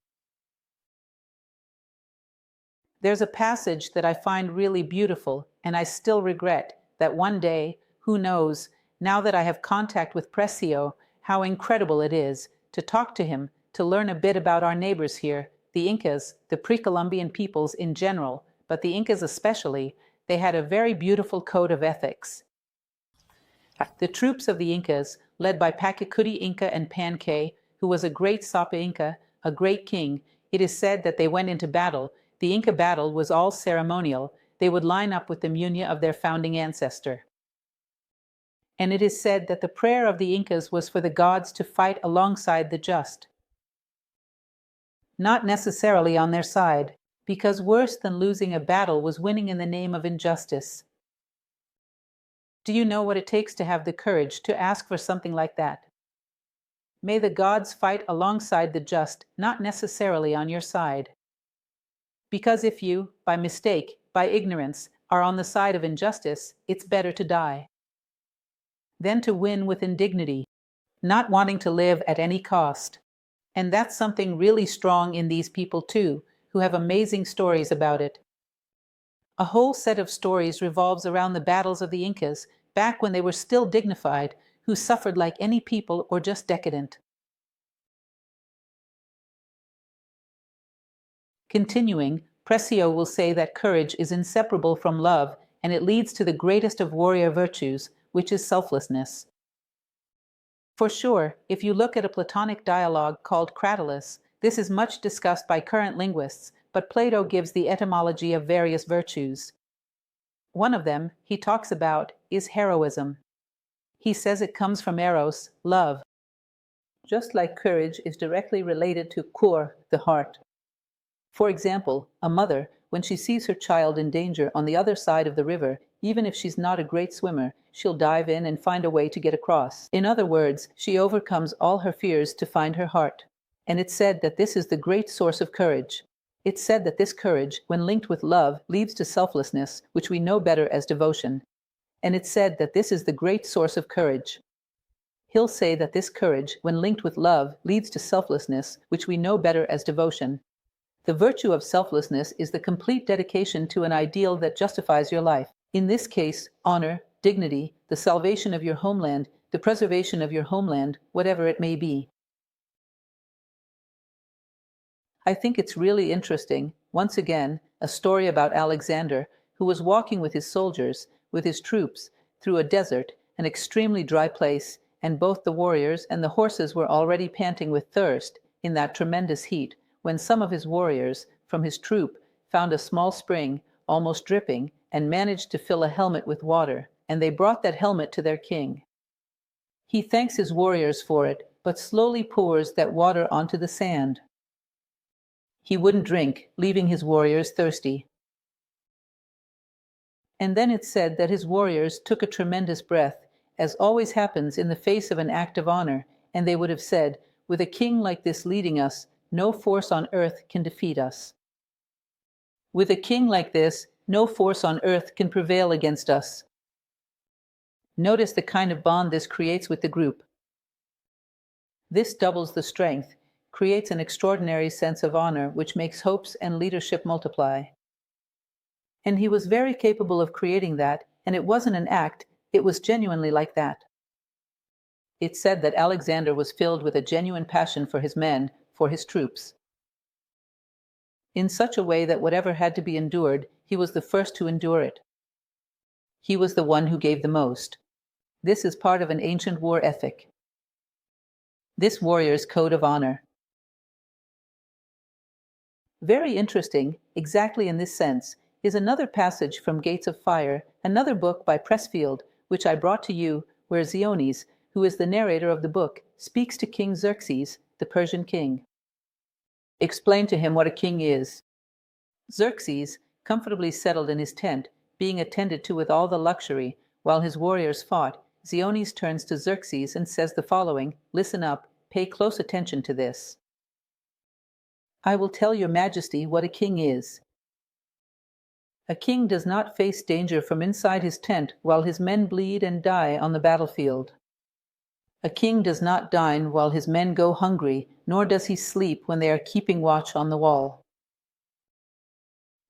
There's a passage that I find really beautiful, and I still regret that one day, who knows, now that I have contact with Pressfield, how incredible it is to talk to him, to learn a bit about our neighbors here, the Incas, the pre-Columbian peoples in general, but the Incas especially. They had a very beautiful code of ethics. The troops of the Incas, led by Pachacuti Inca and Pankay, who was a great Sapa Inca, a great king, it is said that they went into battle. The Inca battle was all ceremonial. They would line up with the munya of their founding ancestor. And it is said that the prayer of the Incas was for the gods to fight alongside the just. Not necessarily on their side, because worse than losing a battle was winning in the name of injustice. Do you know what it takes to have the courage to ask for something like that? May the gods fight alongside the just, not necessarily on your side. Because if you, by mistake, by ignorance, are on the side of injustice, it's better to die than to win with indignity, not wanting to live at any cost. And that's something really strong in these people too, who have amazing stories about it. A whole set of stories revolves around the battles of the Incas, back when they were still dignified, who suffered like any people or just decadent. Continuing, Pressfield will say that courage is inseparable from love, and it leads to the greatest of warrior virtues, which is selflessness. For sure, if you look at a Platonic dialogue called Cratylus, this is much discussed by current linguists, but Plato gives the etymology of various virtues. One of them, he talks about, is heroism. He says it comes from eros, love, just like courage is directly related to cor, the heart. For example, a mother, when she sees her child in danger on the other side of the river, even if she's not a great swimmer, she'll dive in and find a way to get across. In other words, she overcomes all her fears to find her heart. And it's said that this is the great source of courage. It's said that this courage, when linked with love, leads to selflessness, which we know better as devotion. And it's said that this is the great source of courage. He'll say that this courage, when linked with love, leads to selflessness, which we know better as devotion. The virtue of selflessness is the complete dedication to an ideal that justifies your life. In this case, honor, dignity, the salvation of your homeland, the preservation of your homeland, whatever it may be. I think it's really interesting, once again, a story about Alexander, who was walking with his soldiers, with his troops, through a desert, an extremely dry place, and both the warriors and the horses were already panting with thirst in that tremendous heat, when some of his warriors, from his troop, found a small spring, almost dripping, and managed to fill a helmet with water, and they brought that helmet to their king. He thanks his warriors for it, but slowly pours that water onto the sand. He wouldn't drink, leaving his warriors thirsty. And then it's said that his warriors took a tremendous breath, as always happens in the face of an act of honor, and they would have said, "With a king like this leading us, no force on earth can defeat us. With a king like this, no force on earth can prevail against us." Notice the kind of bond this creates with the group. This doubles the strength, creates an extraordinary sense of honor, which makes hopes and leadership multiply. And he was very capable of creating that, and it wasn't an act, it was genuinely like that. It's said that Alexander was filled with a genuine passion for his men, for his troops, in such a way that whatever had to be endured, he was the first to endure it. He was the one who gave the most. This is part of an ancient war ethic. This warrior's code of honor. Very interesting, exactly in this sense, is another passage from Gates of Fire, another book by Pressfield, which I brought to you, where Xiones, who is the narrator of the book, speaks to King Xerxes, the Persian king. Explain to him what a king is. Xerxes, comfortably settled in his tent, being attended to with all the luxury, while his warriors fought, Xiones turns to Xerxes and says the following, listen up, pay close attention to this. I will tell your majesty what a king is. A king does not face danger from inside his tent while his men bleed and die on the battlefield. A king does not dine while his men go hungry, nor does he sleep when they are keeping watch on the wall.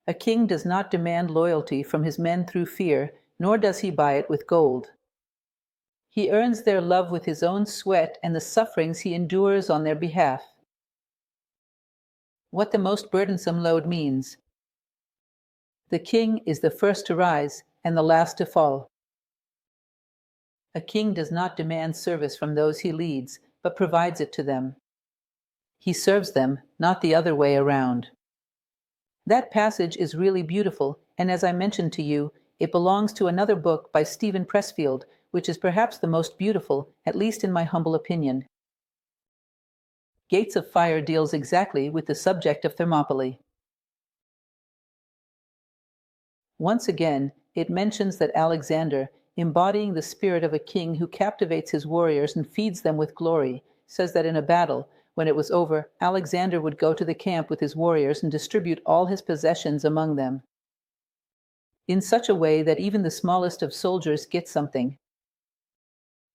A king does not demand loyalty from his men through fear, nor does he buy it with gold. He earns their love with his own sweat and the sufferings he endures on their behalf. What the most burdensome load means. The king is the first to rise and the last to fall. A king does not demand service from those he leads, but provides it to them. He serves them, not the other way around. That passage is really beautiful, and as I mentioned to you, it belongs to another book by Steven Pressfield, which is perhaps the most beautiful, at least in my humble opinion. Gates of Fire deals exactly with the subject of Thermopylae. Once again, it mentions that Alexander, embodying the spirit of a king who captivates his warriors and feeds them with glory, says that in a battle, when it was over, Alexander would go to the camp with his warriors and distribute all his possessions among them. in such a way that even the smallest of soldiers gets something.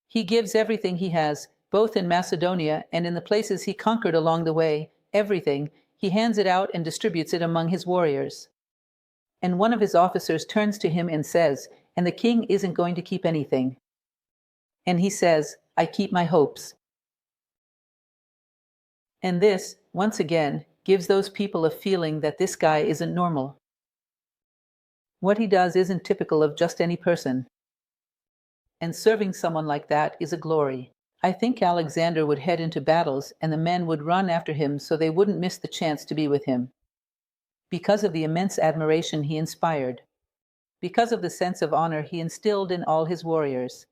He gives everything he has, both in Macedonia and in the places he conquered along the way, everything. He hands it out and distributes it among his warriors. And one of his officers turns to him and says, "And the king isn't going to keep anything." And he says, "I keep my hopes." And this, once again, gives those people a feeling that this guy isn't normal. What he does isn't typical of just any person. And serving someone like that is a glory. I think Alexander would head into battles and the men would run after him so they wouldn't miss the chance to be with him. Because of the immense admiration he inspired. Because of the sense of honor he instilled in all his warriors.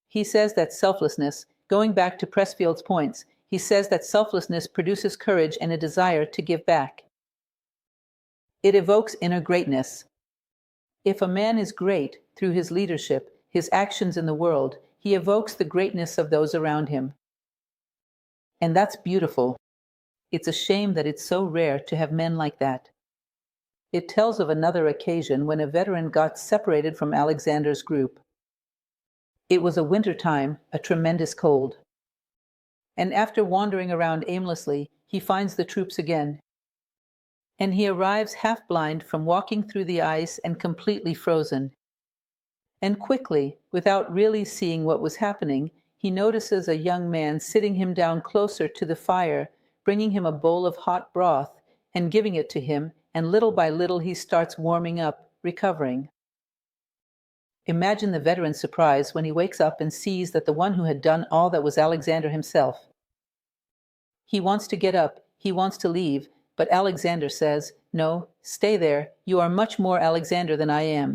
He says that selflessness, going back to Pressfield's points, he says that selflessness produces courage and a desire to give back. It evokes inner greatness. If a man is great through his leadership, his actions in the world, he evokes the greatness of those around him. And that's beautiful. It's a shame that it's so rare to have men like that. It tells of another occasion when a veteran got separated from Alexander's group. It was a winter time, a tremendous cold. And after wandering around aimlessly, he finds the troops again. And he arrives half-blind from walking through the ice and completely frozen. And quickly, without really seeing what was happening, he notices a young man sitting him down closer to the fire, bringing him a bowl of hot broth and giving it to him, and little by little he starts warming up, recovering. Imagine the veteran's surprise when he wakes up and sees that the one who had done all that was Alexander himself. He wants to get up, he wants to leave, but Alexander says, "No, stay there, you are much more Alexander than I am."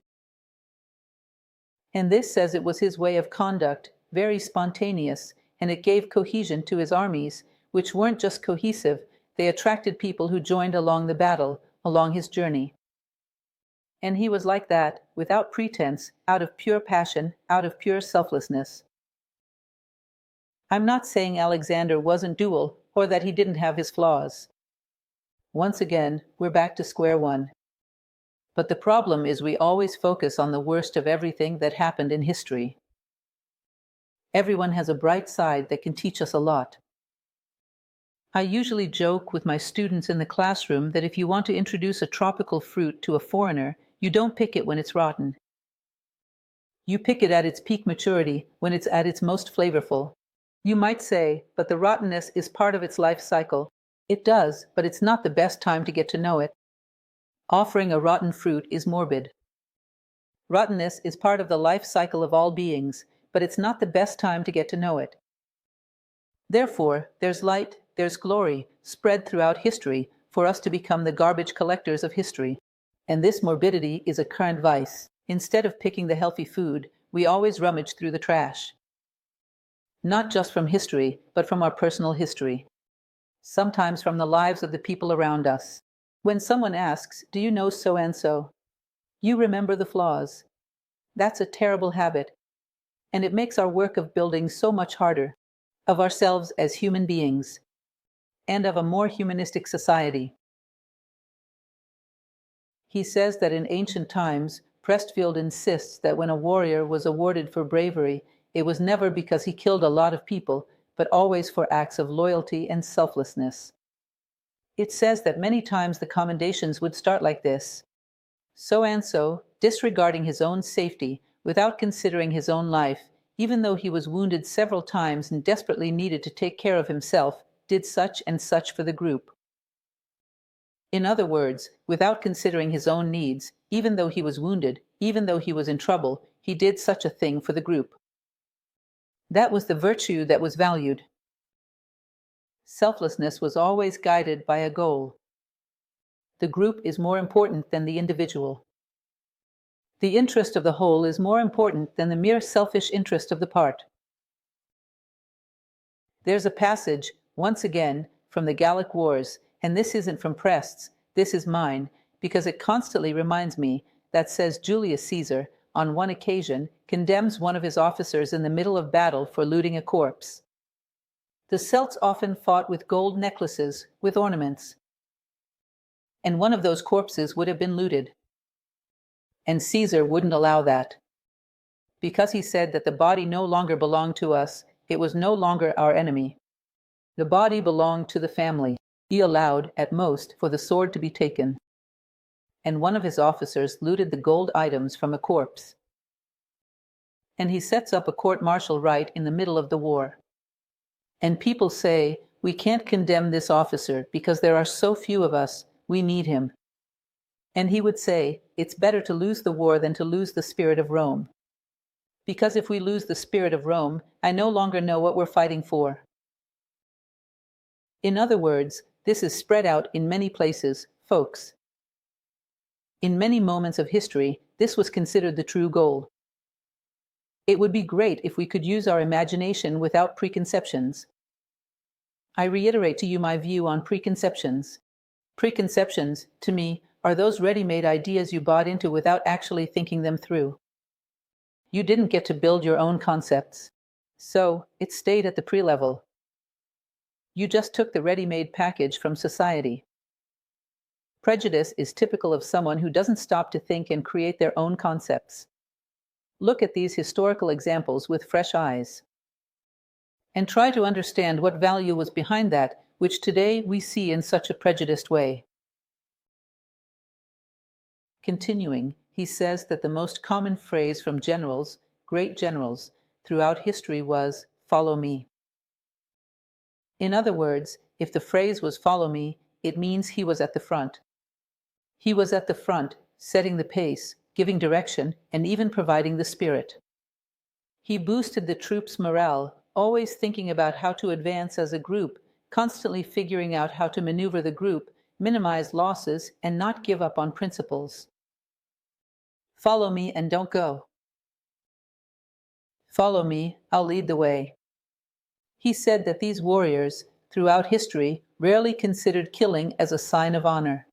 And this says it was his way of conduct, very spontaneous, and it gave cohesion to his armies, which weren't just cohesive, they attracted people who joined along the battle, along his journey. And he was like that, without pretense, out of pure passion, out of pure selflessness. I'm not saying Alexander wasn't dual, or that he didn't have his flaws. Once again, we're back to square one. But the problem is we always focus on the worst of everything that happened in history. Everyone has a bright side that can teach us a lot. I usually joke with my students in the classroom that if you want to introduce a tropical fruit to a foreigner, you don't pick it when it's rotten. You pick it at its peak maturity, when it's at its most flavorful. You might say, but the rottenness is part of its life cycle. It does, but it's not the best time to get to know it. Offering a rotten fruit is morbid. Rottenness is part of the life cycle of all beings, but it's not the best time to get to know it. Therefore, there's light, there's glory, spread throughout history, for us to become the garbage collectors of history. And this morbidity is a current vice. Instead of picking the healthy food, we always rummage through the trash. Not just from history, but from our personal history. Sometimes from the lives of the people around us. When someone asks, "Do you know so-and-so?" You remember the flaws. That's a terrible habit. And it makes our work of building so much harder, of ourselves as human beings, and of a more humanistic society. He says that in ancient times, Pressfield insists that when a warrior was awarded for bravery, it was never because he killed a lot of people, but always for acts of loyalty and selflessness. It says that many times the commendations would start like this: "So-and-so, disregarding his own safety, without considering his own life, even though he was wounded several times and desperately needed to take care of himself, did such and such for the group." In other words, without considering his own needs, even though he was wounded, even though he was in trouble, he did such a thing for the group. That was the virtue that was valued. Selflessness was always guided by a goal. The group is more important than the individual. The interest of the whole is more important than the mere selfish interest of the part. There's a passage, once again, from the Gallic Wars, and this isn't from Prest's, this is mine, because it constantly reminds me, that says Julius Caesar, on one occasion, condemns one of his officers in the middle of battle for looting a corpse. The Celts often fought with gold necklaces, with ornaments. and one of those corpses would have been looted. And Caesar wouldn't allow that. Because he said that the body no longer belonged to us, it was no longer our enemy. The body belonged to the family. He allowed, at most, for the sword to be taken. And one of his officers looted the gold items from a corpse. And he sets up a court-martial right in the middle of the war. And people say, we can't condemn this officer because there are so few of us, we need him. And he would say, it's better to lose the war than to lose the spirit of Rome. Because if we lose the spirit of Rome, I no longer know what we're fighting for. In other words, this is spread out in many places, folks. In many moments of history, this was considered the true goal. It would be great if we could use our imagination without preconceptions. I reiterate to you my view on preconceptions. Preconceptions, to me, are those ready-made ideas you bought into without actually thinking them through. You didn't get to build your own concepts. So, it stayed at the pre-level. You just took the ready-made package from society. Prejudice is typical of someone who doesn't stop to think and create their own concepts. Look at these historical examples with fresh eyes. And try to understand what value was behind that, which today we see in such a prejudiced way. Continuing, he says that the most common phrase from generals, great generals, throughout history was, "Follow me." In other words, if the phrase was "follow me," it means he was at the front. He was at the front, setting the pace, giving direction, and even providing the spirit. He boosted the troops' morale, always thinking about how to advance as a group, constantly figuring out how to maneuver the group, minimize losses, and not give up on principles. Follow me and don't go. Follow me, I'll lead the way. He said that these warriors, throughout history, rarely considered killing as a sign of honor.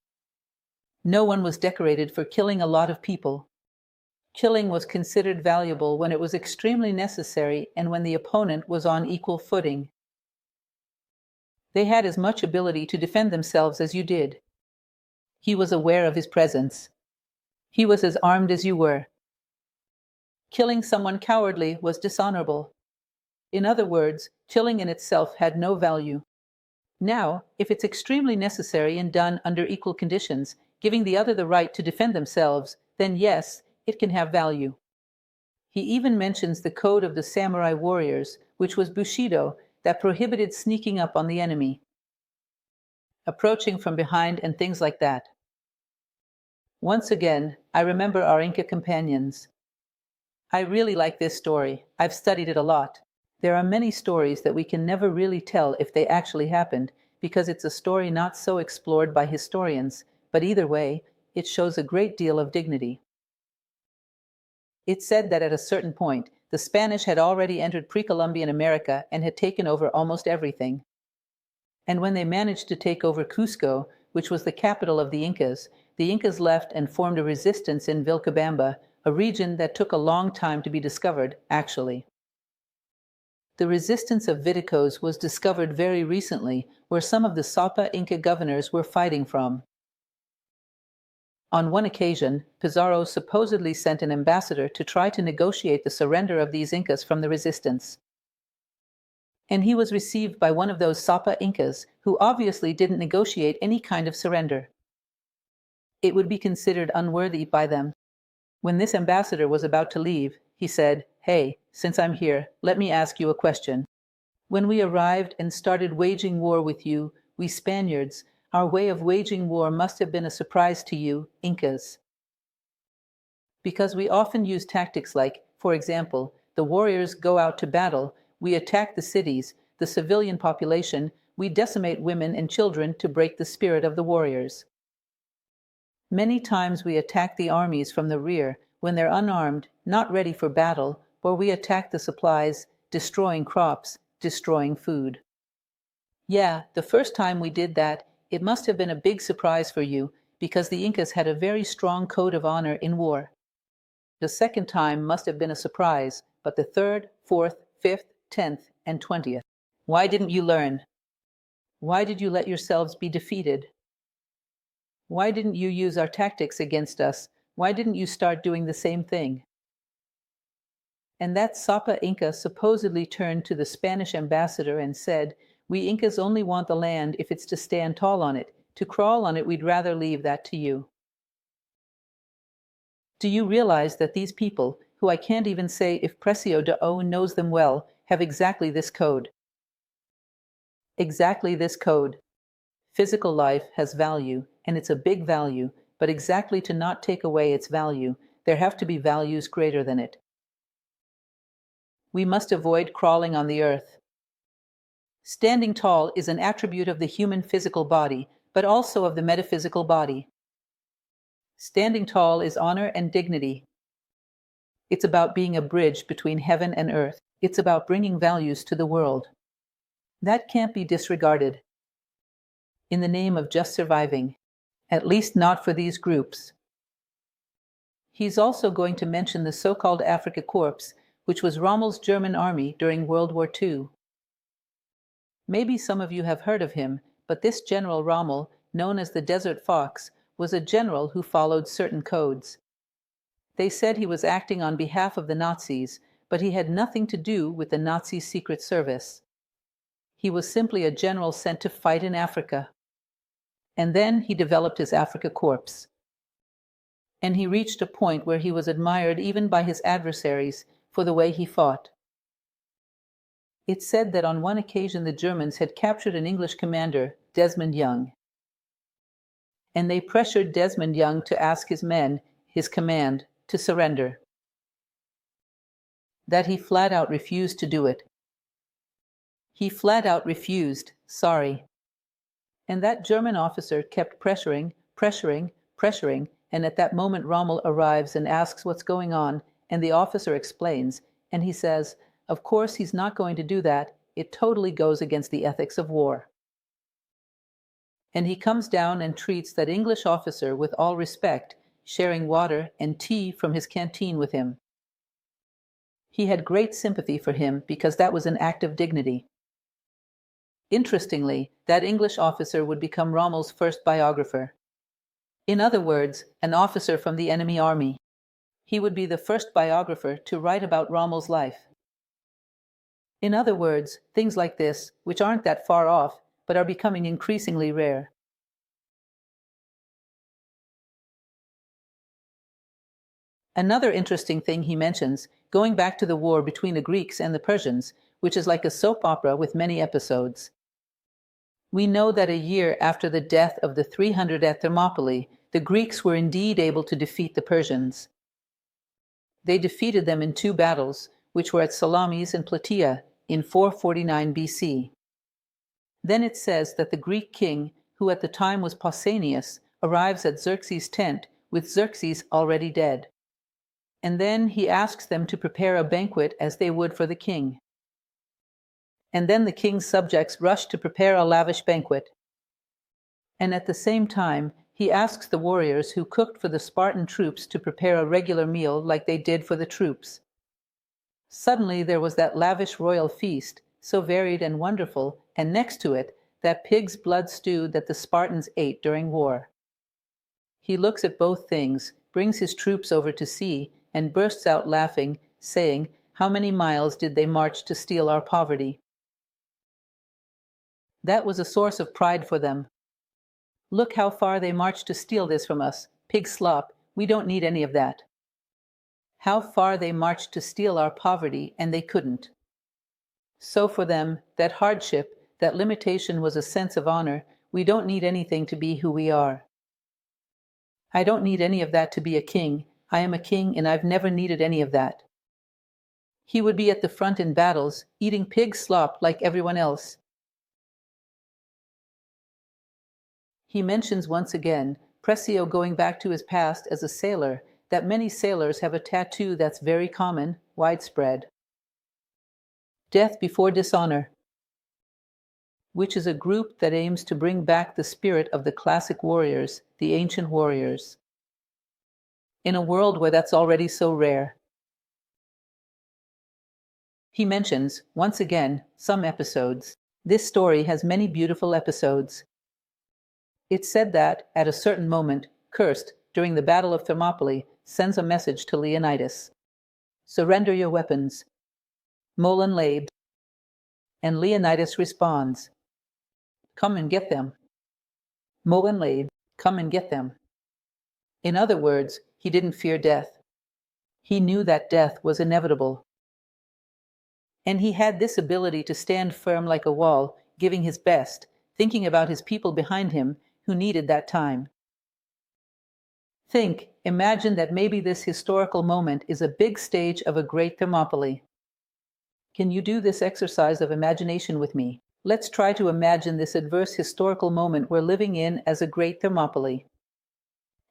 No one was decorated for killing a lot of people. Killing was considered valuable when it was extremely necessary and when the opponent was on equal footing. They had as much ability to defend themselves as you did. He was aware of his presence. He was as armed as you were. Killing someone cowardly was dishonorable. In other words, killing in itself had no value. Now, if it's extremely necessary and done under equal conditions, giving the other the right to defend themselves, then yes, it can have value. He even mentions the code of the samurai warriors, which was Bushido, that prohibited sneaking up on the enemy, approaching from behind and things like that. Once again, I remember our Inca companions. I really like this story. I've studied it a lot. There are many stories that we can never really tell if they actually happened, because it's a story not so explored by historians, but either way, it shows a great deal of dignity. It's said that at a certain point, the Spanish had already entered pre-Columbian America and had taken over almost everything. And when they managed to take over Cusco, which was the capital of the Incas left and formed a resistance in Vilcabamba, a region that took a long time to be discovered, actually. The resistance of Viticos was discovered very recently, where some of the Sapa Inca governors were fighting from. On one occasion, Pizarro supposedly sent an ambassador to try to negotiate the surrender of these Incas from the resistance. And he was received by one of those Sapa Incas, who obviously didn't negotiate any kind of surrender. It would be considered unworthy by them. When this ambassador was about to leave, he said, "Hey, since I'm here, let me ask you a question. When we arrived and started waging war with you, we Spaniards, our way of waging war must have been a surprise to you, Incas. Because we often use tactics like, for example, the warriors go out to battle, we attack the cities, the civilian population, we decimate women and children to break the spirit of the warriors. Many times we attack the armies from the rear when they're unarmed, not ready for battle, or we attack the supplies, destroying crops, destroying food. Yeah, the first time we did that, it must have been a big surprise for you, because the Incas had a very strong code of honor in war. The second time must have been a surprise, but the third, fourth, fifth, 10th, and 20th. Why didn't you learn? Why did you let yourselves be defeated? Why didn't you use our tactics against us? Why didn't you start doing the same thing? And that Sapa Inca supposedly turned to the Spanish ambassador and said, "We Incas only want the land if it's to stand tall on it. To crawl on it, we'd rather leave that to you." Do you realize that these people, who I can't even say if Precio de O knows them well, have exactly this code? Exactly this code. Physical life has value, and it's a big value, but exactly to not take away its value, there have to be values greater than it. We must avoid crawling on the earth. Standing tall is an attribute of the human physical body, but also of the metaphysical body. Standing tall is honor and dignity. It's about being a bridge between heaven and earth. It's about bringing values to the world. That can't be disregarded in the name of just surviving, at least not for these groups. He's also going to mention the so-called Afrika Korps, which was Rommel's German army during World War II. Maybe some of you have heard of him, but this General Rommel, known as the Desert Fox, was a general who followed certain codes. They said he was acting on behalf of the Nazis, but he had nothing to do with the Nazi secret service. He was simply a general sent to fight in Africa. And then he developed his Afrika Korps. And he reached a point where he was admired even by his adversaries for the way he fought. It's said that on one occasion the Germans had captured an English commander, Desmond Young. And they pressured Desmond Young to ask his men, his command, to surrender. That he flat out refused to do it. He flat out refused, sorry. And that German officer kept pressuring, and at that moment Rommel arrives and asks what's going on, and the officer explains, and he says, of course he's not going to do that, it totally goes against the ethics of war. And he comes down and treats that English officer with all respect, sharing water and tea from his canteen with him. He had great sympathy for him because that was an act of dignity. Interestingly, that English officer would become Rommel's first biographer. In other words, an officer from the enemy army. He would be the first biographer to write about Rommel's life. In other words, things like this, which aren't that far off, but are becoming increasingly rare. Another interesting thing he mentions, going back to the war between the Greeks and the Persians, which is like a soap opera with many episodes. We know that a year after the death of the 300 at Thermopylae, the Greeks were indeed able to defeat the Persians. They defeated them in 2 battles, which were at Salamis and Plataea, in 449 BC. Then it says that the Greek king, who at the time was Pausanias, arrives at Xerxes' tent, with Xerxes already dead. And then he asks them to prepare a banquet as they would for the king. And then the king's subjects rush to prepare a lavish banquet. And at the same time, he asks the warriors who cooked for the Spartan troops to prepare a regular meal like they did for the troops. Suddenly there was that lavish royal feast, so varied and wonderful, and next to it, that pig's blood stew that the Spartans ate during war. He looks at both things, brings his troops over to see, and bursts out laughing, saying, "How many miles did they march to steal our poverty?" That was a source of pride for them. Look how far they marched to steal this from us. Pig slop, we don't need any of that. How far they marched to steal our poverty, and they couldn't. So for them, that hardship, that limitation was a sense of honor. We don't need anything to be who we are. I don't need any of that to be a king. I am a king, and I've never needed any of that. He would be at the front in battles, eating pig slop like everyone else. He mentions once again, Precio going back to his past as a sailor, that many sailors have a tattoo that's very common, widespread. Death Before Dishonor, which is a group that aims to bring back the spirit of the classic warriors, the ancient warriors, in a world where that's already so rare. He mentions, once again, some episodes. This story has many beautiful episodes. It's said that, at a certain moment, Cursed, during the Battle of Thermopylae, sends a message to Leonidas. Surrender your weapons. Molon Labe. And Leonidas responds, come and get them. Molon Labe, come and get them. In other words, he didn't fear death. He knew that death was inevitable. And he had this ability to stand firm like a wall, giving his best, thinking about his people behind him who needed that time. Imagine that maybe this historical moment is a big stage of a great Thermopylae. Can you do this exercise of imagination with me? Let's try to imagine this adverse historical moment we're living in as a great Thermopylae.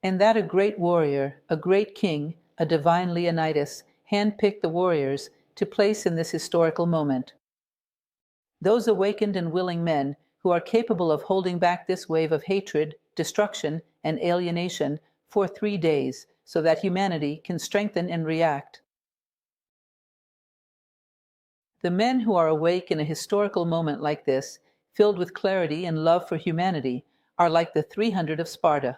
And that a great warrior, a great king, a divine Leonidas, handpicked the warriors to place in this historical moment. Those awakened and willing men who are capable of holding back this wave of hatred, destruction, and alienation for 3 days so that humanity can strengthen and react. The men who are awake in a historical moment like this, filled with clarity and love for humanity, are like the 300 of Sparta,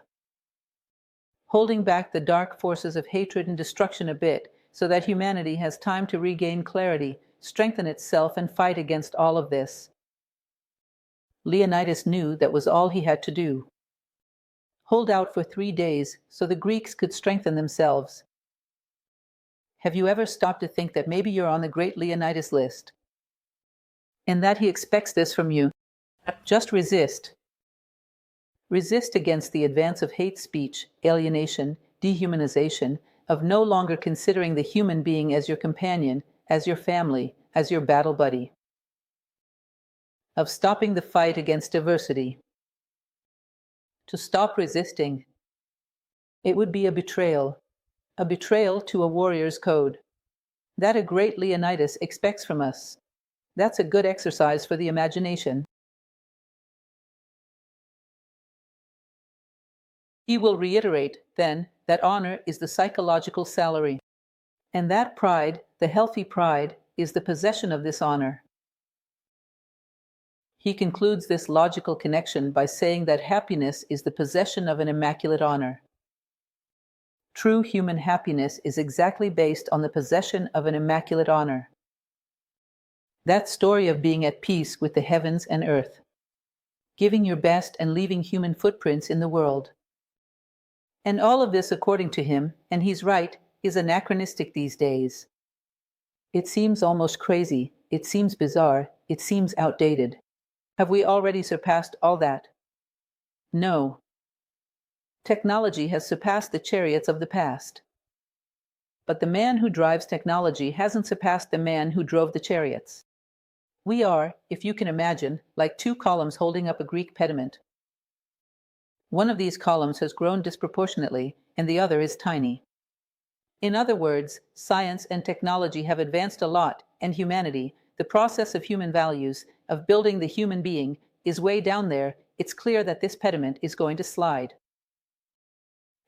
holding back the dark forces of hatred and destruction a bit so that humanity has time to regain clarity, strengthen itself, and fight against all of this. Leonidas knew that was all he had to do. Hold out for 3 days so the Greeks could strengthen themselves. Have you ever stopped to think that maybe you're on the great Leonidas list? And that he expects this from you? Just resist. Resist against the advance of hate speech, alienation, dehumanization, of no longer considering the human being as your companion, as your family, as your battle buddy. Of stopping the fight against diversity. To stop resisting. It would be a betrayal to a warrior's code. That a great Leonidas expects from us. That's a good exercise for the imagination. He will reiterate, then, that honor is the psychological salary. And that pride, the healthy pride, is the possession of this honor. He concludes this logical connection by saying that happiness is the possession of an immaculate honor. True human happiness is exactly based on the possession of an immaculate honor. That story of being at peace with the heavens and earth, giving your best and leaving human footprints in the world. And all of this, according to him, and he's right, is anachronistic these days. It seems almost crazy, it seems bizarre, it seems outdated. Have we already surpassed all that? No. Technology has surpassed the chariots of the past. But the man who drives technology hasn't surpassed the man who drove the chariots. We are, if you can imagine, like 2 columns holding up a Greek pediment. One of these columns has grown disproportionately, and the other is tiny. In other words, science and technology have advanced a lot, and humanity, the process of human values, of building the human being, is way down there. It's clear that this pediment is going to slide.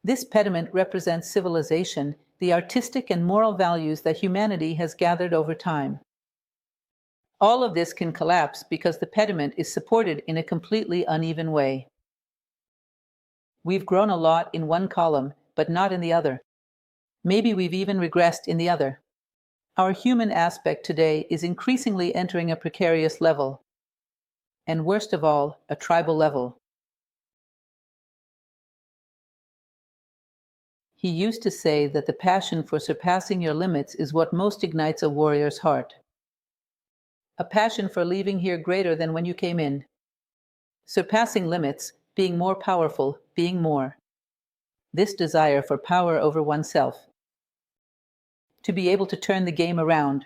This pediment represents civilization, the artistic and moral values that humanity has gathered over time. All of this can collapse because the pediment is supported in a completely uneven way. We've grown a lot in one column, but not in the other. Maybe we've even regressed in the other. Our human aspect today is increasingly entering a precarious level. And worst of all, a tribal level. He used to say that the passion for surpassing your limits is what most ignites a warrior's heart. A passion for leaving here greater than when you came in. Surpassing limits, being more powerful, being more. This desire for power over oneself. To be able to turn the game around.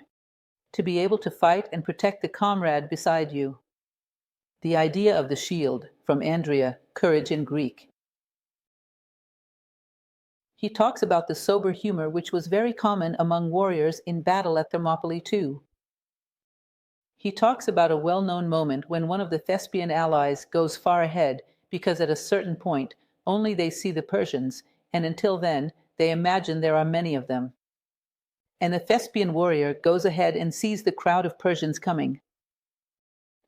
To be able to fight and protect the comrade beside you. The idea of the shield, from Andrea, Courage in Greek. He talks about the sober humor which was very common among warriors in battle at Thermopylae too. He talks about a well-known moment when one of the Thespian allies goes far ahead because at a certain point only they see the Persians, and until then they imagine there are many of them. And the Thespian warrior goes ahead and sees the crowd of Persians coming.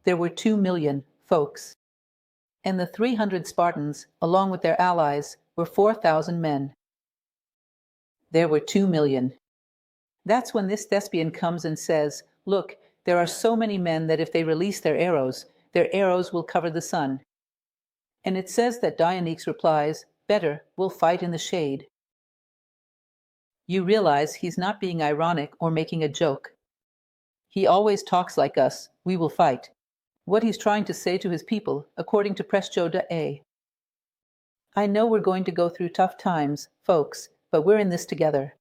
There were 2 million folks. And the 300 Spartans, along with their allies, were 4,000 men. There were 2 million. That's when this thespian comes and says, "Look, there are so many men that if they release their arrows will cover the sun." And it says that Dionysus replies, "Better, we'll fight in the shade." You realize he's not being ironic or making a joke. He always talks like us, "We will fight." What he's trying to say to his people, according to Pressfield A. I know we're going to go through tough times, folks, but we're in this together.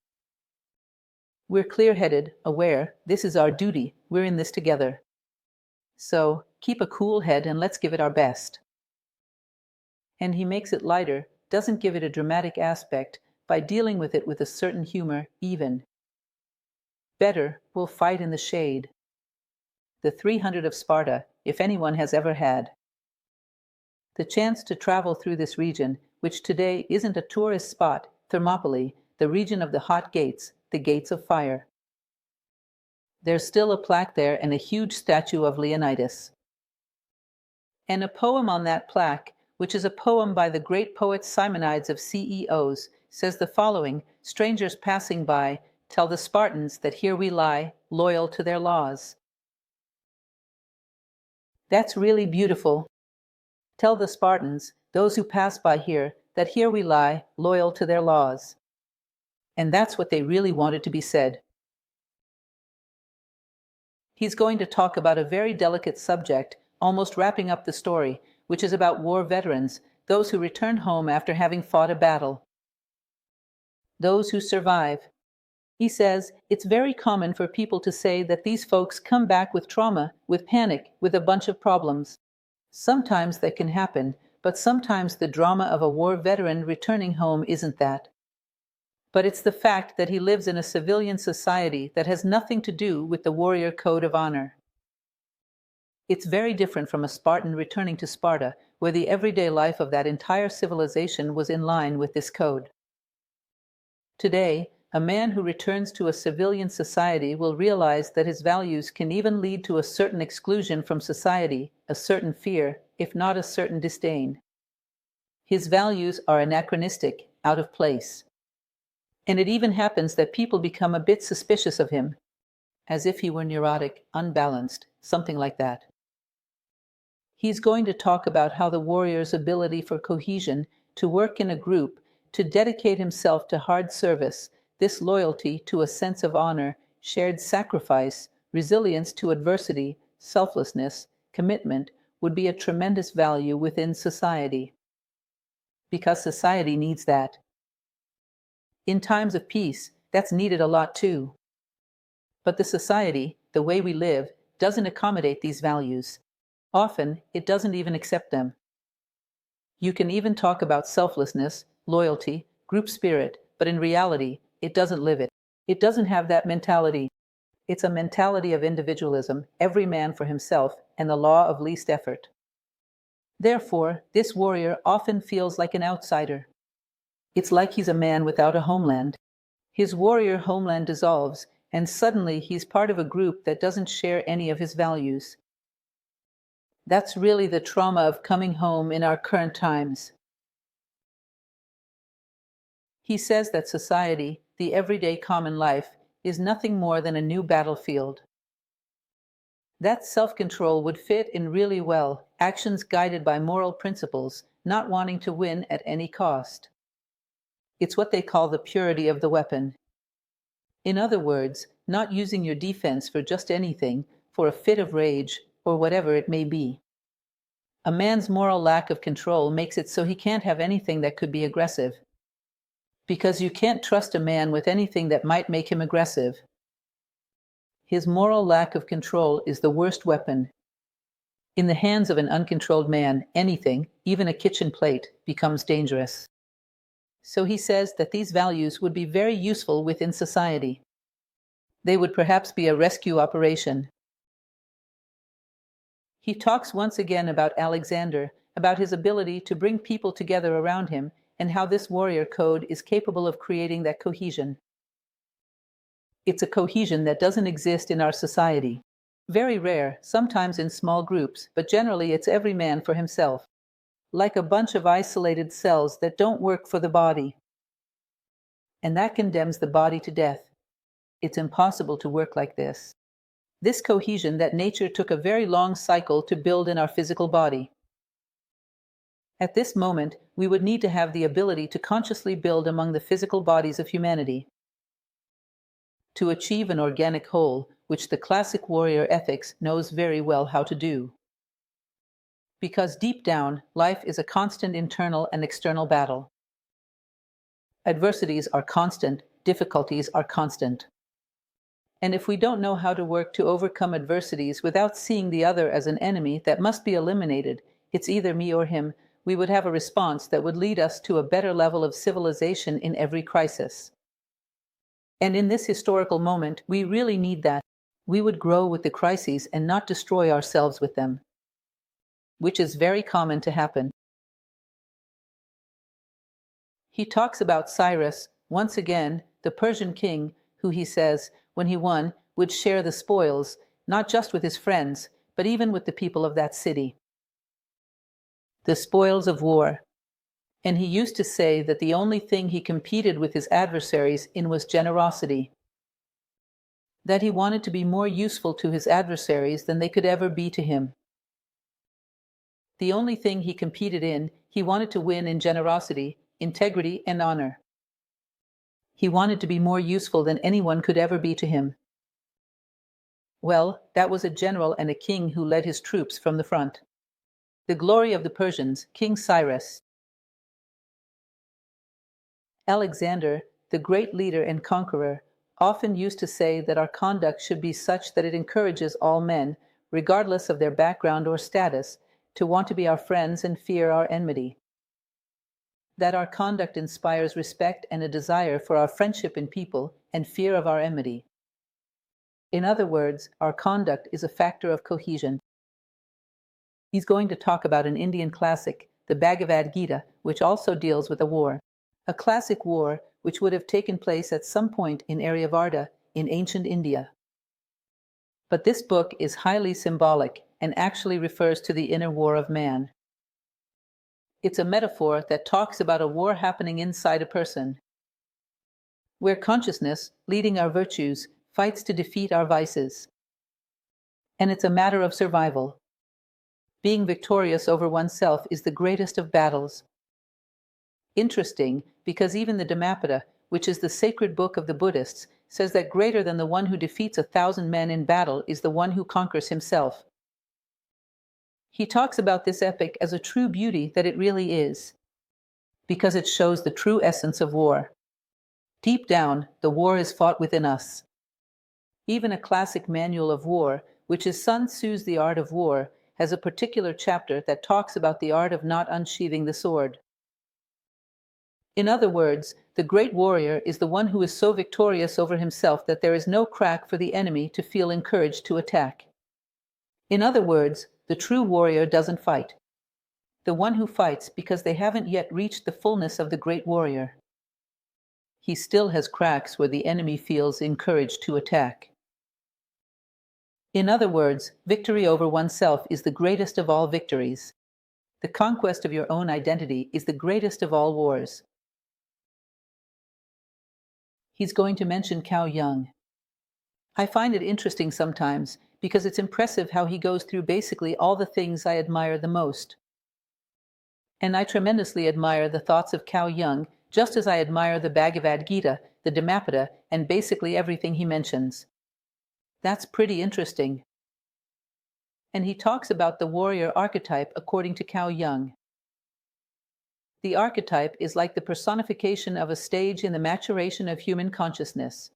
We're clear-headed, aware, this is our duty, we're in this together. So, keep a cool head and let's give it our best. And he makes it lighter, doesn't give it a dramatic aspect, by dealing with it with a certain humor, even. Better, we'll fight in the shade. The 300 of Sparta, if anyone has ever had the chance to travel through this region, which today isn't a tourist spot, Thermopylae, the region of the hot gates, the gates of fire. There's still a plaque there and a huge statue of Leonidas. And a poem on that plaque, which is a poem by the great poet Simonides of CEOs, says the following: strangers passing by tell the Spartans that here we lie, loyal to their laws. That's really beautiful. Tell the Spartans, those who pass by here, that here we lie, loyal to their laws. And that's what they really wanted to be said. He's going to talk about a very delicate subject, almost wrapping up the story, which is about war veterans, those who return home after having fought a battle. Those who survive. He says, it's very common for people to say that these folks come back with trauma, with panic, with a bunch of problems. Sometimes that can happen, but sometimes the drama of a war veteran returning home isn't that. But it's the fact that he lives in a civilian society that has nothing to do with the warrior code of honor. It's very different from a Spartan returning to Sparta, where the everyday life of that entire civilization was in line with this code. Today, a man who returns to a civilian society will realize that his values can even lead to a certain exclusion from society, a certain fear, if not a certain disdain. His values are anachronistic, out of place. And it even happens that people become a bit suspicious of him, as if he were neurotic, unbalanced, something like that. He's going to talk about how the warrior's ability for cohesion, to work in a group, to dedicate himself to hard service, this loyalty to a sense of honor, shared sacrifice, resilience to adversity, selflessness, commitment, would be a tremendous value within society. Because society needs that. In times of peace, that's needed a lot too. But the society, the way we live, doesn't accommodate these values. Often, it doesn't even accept them. You can even talk about selflessness, loyalty, group spirit, but in reality, it doesn't live it. It doesn't have that mentality. It's a mentality of individualism, every man for himself, and the law of least effort. Therefore, this warrior often feels like an outsider. It's like he's a man without a homeland. His warrior homeland dissolves, and suddenly he's part of a group that doesn't share any of his values. That's really the trauma of coming home in our current times. He says that society, the everyday common life, is nothing more than a new battlefield. That self-control would fit in really well, actions guided by moral principles, not wanting to win at any cost. It's what they call the purity of the weapon. In other words, not using your defense for just anything, for a fit of rage, or whatever it may be. A man's moral lack of control makes it so he can't have anything that could be aggressive. Because you can't trust a man with anything that might make him aggressive. His moral lack of control is the worst weapon. In the hands of an uncontrolled man, anything, even a kitchen plate, becomes dangerous. So he says that these values would be very useful within society. They would perhaps be a rescue operation. He talks once again about Alexander, about his ability to bring people together around him, and how this warrior code is capable of creating that cohesion. It's a cohesion that doesn't exist in our society. Very rare, sometimes in small groups, but generally it's every man for himself. like a bunch of isolated cells that don't work for the body. And that condemns the body to death. It's impossible to work like this. This cohesion that nature took a very long cycle to build in our physical body. At this moment, we would need to have the ability to consciously build among the physical bodies of humanity, to achieve an organic whole, which the classic warrior ethics knows very well how to do. Because deep down, life is a constant internal and external battle. Adversities are constant, difficulties are constant. And if we don't know how to work to overcome adversities without seeing the other as an enemy that must be eliminated, it's either me or him, we would have a response that would lead us to a better level of civilization in every crisis. And in this historical moment, we really need that. We would grow with the crises and not destroy ourselves with them, which is very common to happen. He talks about Cyrus, once again, the Persian king, who he says, when he won, would share the spoils, not just with his friends, but even with the people of that city. The spoils of war. And he used to say that the only thing he competed with his adversaries in was generosity. That he wanted to be more useful to his adversaries than they could ever be to him. The only thing he competed in, he wanted to win in generosity, integrity, and honor. He wanted to be more useful than anyone could ever be to him. Well, that was a general and a king who led his troops from the front. The glory of the Persians, King Cyrus. Alexander, the great leader and conqueror, often used to say that our conduct should be such that it encourages all men, regardless of their background or status, to want to be our friends and fear our enmity. That our conduct inspires respect and a desire for our friendship in people and fear of our enmity. In other words, our conduct is a factor of cohesion. He's going to talk about an Indian classic, the Bhagavad Gita, which also deals with a war. A classic war which would have taken place at some point in Aryavarta in ancient India. But this book is highly symbolic and actually refers to the inner war of man. It's a metaphor that talks about a war happening inside a person, where consciousness, leading our virtues, fights to defeat our vices. And it's a matter of survival. Being victorious over oneself is the greatest of battles. Interesting, because even the Dhammapada, which is the sacred book of the Buddhists, says that greater than the one who defeats 1,000 men in battle is the one who conquers himself. He talks about this epic as a true beauty that it really is, because it shows the true essence of war. Deep down, the war is fought within us. Even a classic manual of war, which is Sun Tzu's The Art of War, has a particular chapter that talks about the art of not unsheathing the sword. In other words, the great warrior is the one who is so victorious over himself that there is no crack for the enemy to feel encouraged to attack. In other words, the true warrior doesn't fight. The one who fights because they haven't yet reached the fullness of the great warrior. He still has cracks where the enemy feels encouraged to attack. In other words, victory over oneself is the greatest of all victories. The conquest of your own identity is the greatest of all wars. He's going to mention Cao Yang. I find it interesting sometimes because it's impressive how he goes through basically all the things I admire the most. And I tremendously admire the thoughts of Cao Yang, just as I admire the Bhagavad Gita, the Dhammapada, and basically everything he mentions. That's pretty interesting. And he talks about the warrior archetype according to Cao Yang. The archetype is like the personification of a stage in the maturation of human consciousness.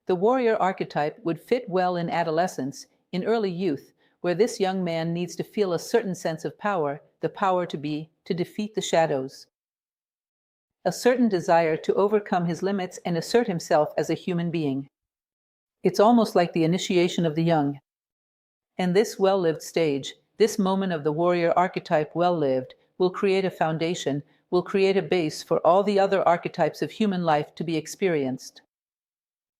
The warrior archetype would fit well in adolescence, in early youth, where this young man needs to feel a certain sense of power, the power to defeat the shadows. A certain desire to overcome his limits and assert himself as a human being. It's almost like the initiation of the young. And this well-lived stage, this moment of the warrior archetype well-lived, will create a foundation, will create a base for all the other archetypes of human life to be experienced.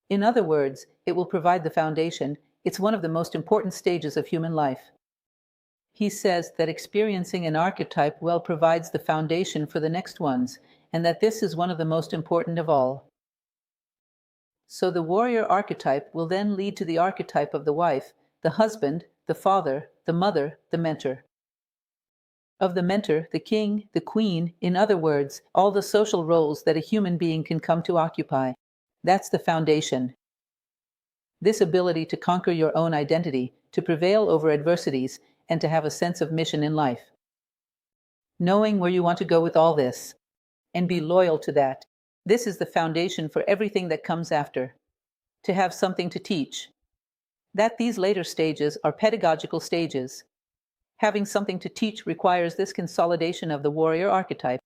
In other words, it will provide the foundation. It's one of the most important stages of human life. He says that experiencing an archetype well provides the foundation for the next ones, and that this is one of the most important of all. So the warrior archetype will then lead to the archetype of the wife, the husband, the father, the mother, the mentor. Of the mentor, the king, the queen, in other words, all the social roles that a human being can come to occupy. That's the foundation. This ability to conquer your own identity, to prevail over adversities, and to have a sense of mission in life. Knowing where you want to go with all this, and be loyal to that. This is the foundation for everything that comes after. To have something to teach. That these later stages are pedagogical stages. Having something to teach requires this consolidation of the warrior archetype.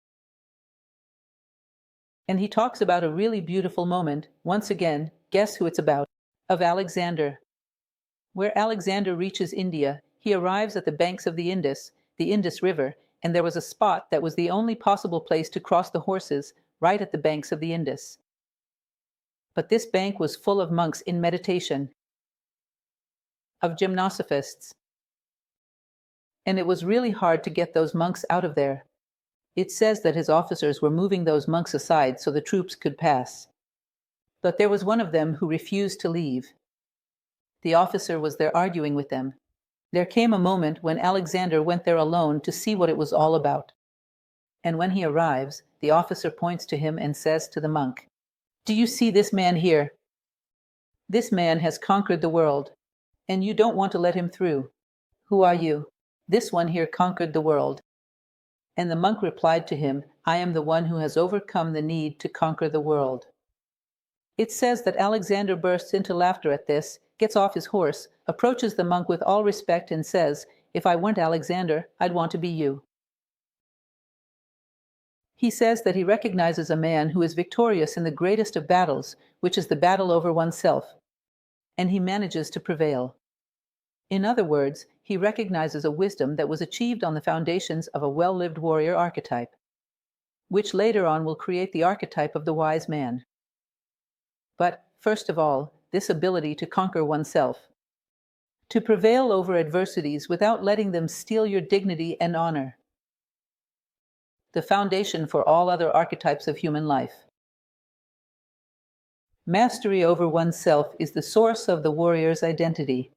And he talks about a really beautiful moment, once again, guess who it's about? Of Alexander. Where Alexander reaches India, he arrives at the banks of the Indus River, and there was a spot that was the only possible place to cross the horses, right at the banks of the Indus. But this bank was full of monks in meditation, of gymnosophists. And it was really hard to get those monks out of there. It says that his officers were moving those monks aside so the troops could pass. But there was one of them who refused to leave. The officer was there arguing with them. There came a moment when Alexander went there alone to see what it was all about. And when he arrives, the officer points to him and says to the monk, "Do you see this man here? This man has conquered the world, and you don't want to let him through. Who are you? This one here conquered the world." And the monk replied to him, "I am the one who has overcome the need to conquer the world." It says that Alexander bursts into laughter at this, gets off his horse, approaches the monk with all respect and says, "If I weren't Alexander, I'd want to be you." He says that he recognizes a man who is victorious in the greatest of battles, which is the battle over oneself, and he manages to prevail. In other words, he recognizes a wisdom that was achieved on the foundations of a well-lived warrior archetype, which later on will create the archetype of the wise man. But, first of all, this ability to conquer oneself, to prevail over adversities without letting them steal your dignity and honor. The foundation for all other archetypes of human life. Mastery over oneself is the source of the warrior's identity.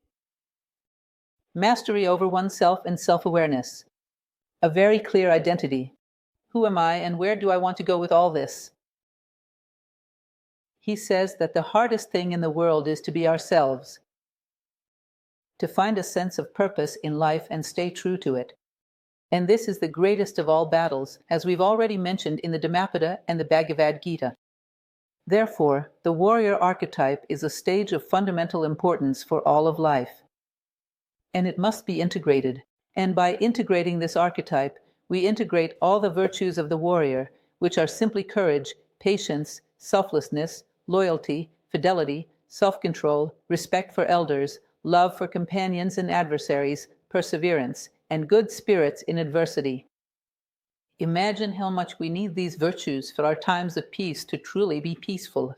Mastery over oneself and self-awareness. A very clear identity. Who am I and where do I want to go with all this? He says that the hardest thing in the world is to be ourselves, to find a sense of purpose in life and stay true to it. And this is the greatest of all battles, as we've already mentioned in the Dhammapada and the Bhagavad Gita. Therefore, the warrior archetype is a stage of fundamental importance for all of life. And it must be integrated. And by integrating this archetype, we integrate all the virtues of the warrior, which are simply courage, patience, selflessness, loyalty, fidelity, self-control, respect for elders, love for companions and adversaries, perseverance, and good spirits in adversity. Imagine how much we need these virtues for our times of peace to truly be peaceful.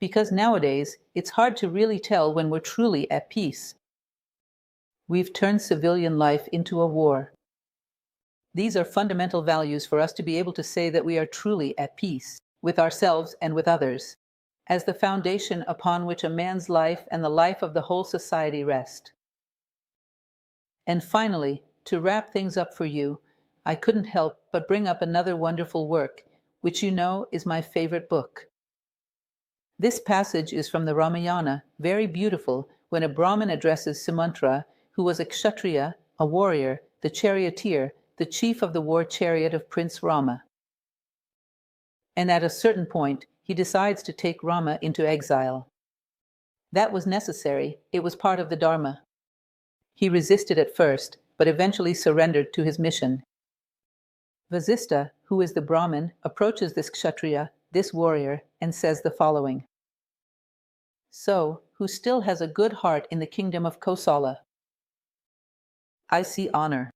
Because nowadays, it's hard to really tell when we're truly at peace. We've turned civilian life into a war. These are fundamental values for us to be able to say that we are truly at peace with ourselves and with others, as the foundation upon which a man's life and the life of the whole society rest. And finally, to wrap things up for you, I couldn't help but bring up another wonderful work, which you know is my favorite book. This passage is from the Ramayana, very beautiful, when a Brahmin addresses Sumantra, who was a Kshatriya, a warrior, the charioteer, the chief of the war chariot of Prince Rama. And at a certain point, he decides to take Rama into exile. That was necessary, it was part of the Dharma. He resisted at first, but eventually surrendered to his mission. Vasista, who is the Brahmin, approaches this Kshatriya, this warrior, and says the following. So, who still has a good heart in the kingdom of Kosala? I see honor.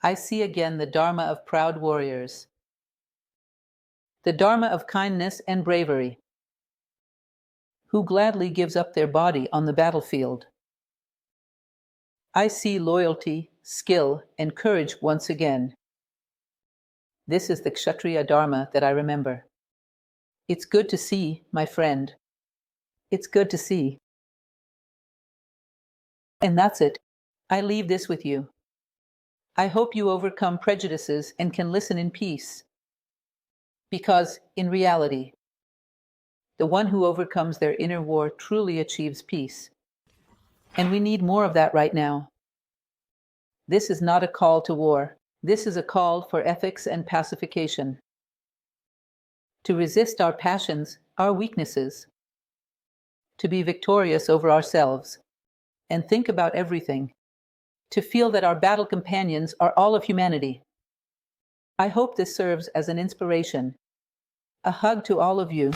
I see again the Dharma of proud warriors. The Dharma of kindness and bravery. Who gladly gives up their body on the battlefield. I see loyalty, skill, and courage once again. This is the Kshatriya Dharma that I remember. It's good to see, my friend. It's good to see. And that's it. I leave this with you. I hope you overcome prejudices and can listen in peace. Because, in reality, the one who overcomes their inner war truly achieves peace. And we need more of that right now. This is not a call to war. This is a call for ethics and pacification. To resist our passions, our weaknesses. To be victorious over ourselves. And think about everything. To feel that our battle companions are all of humanity. I hope this serves as an inspiration. A hug to all of you.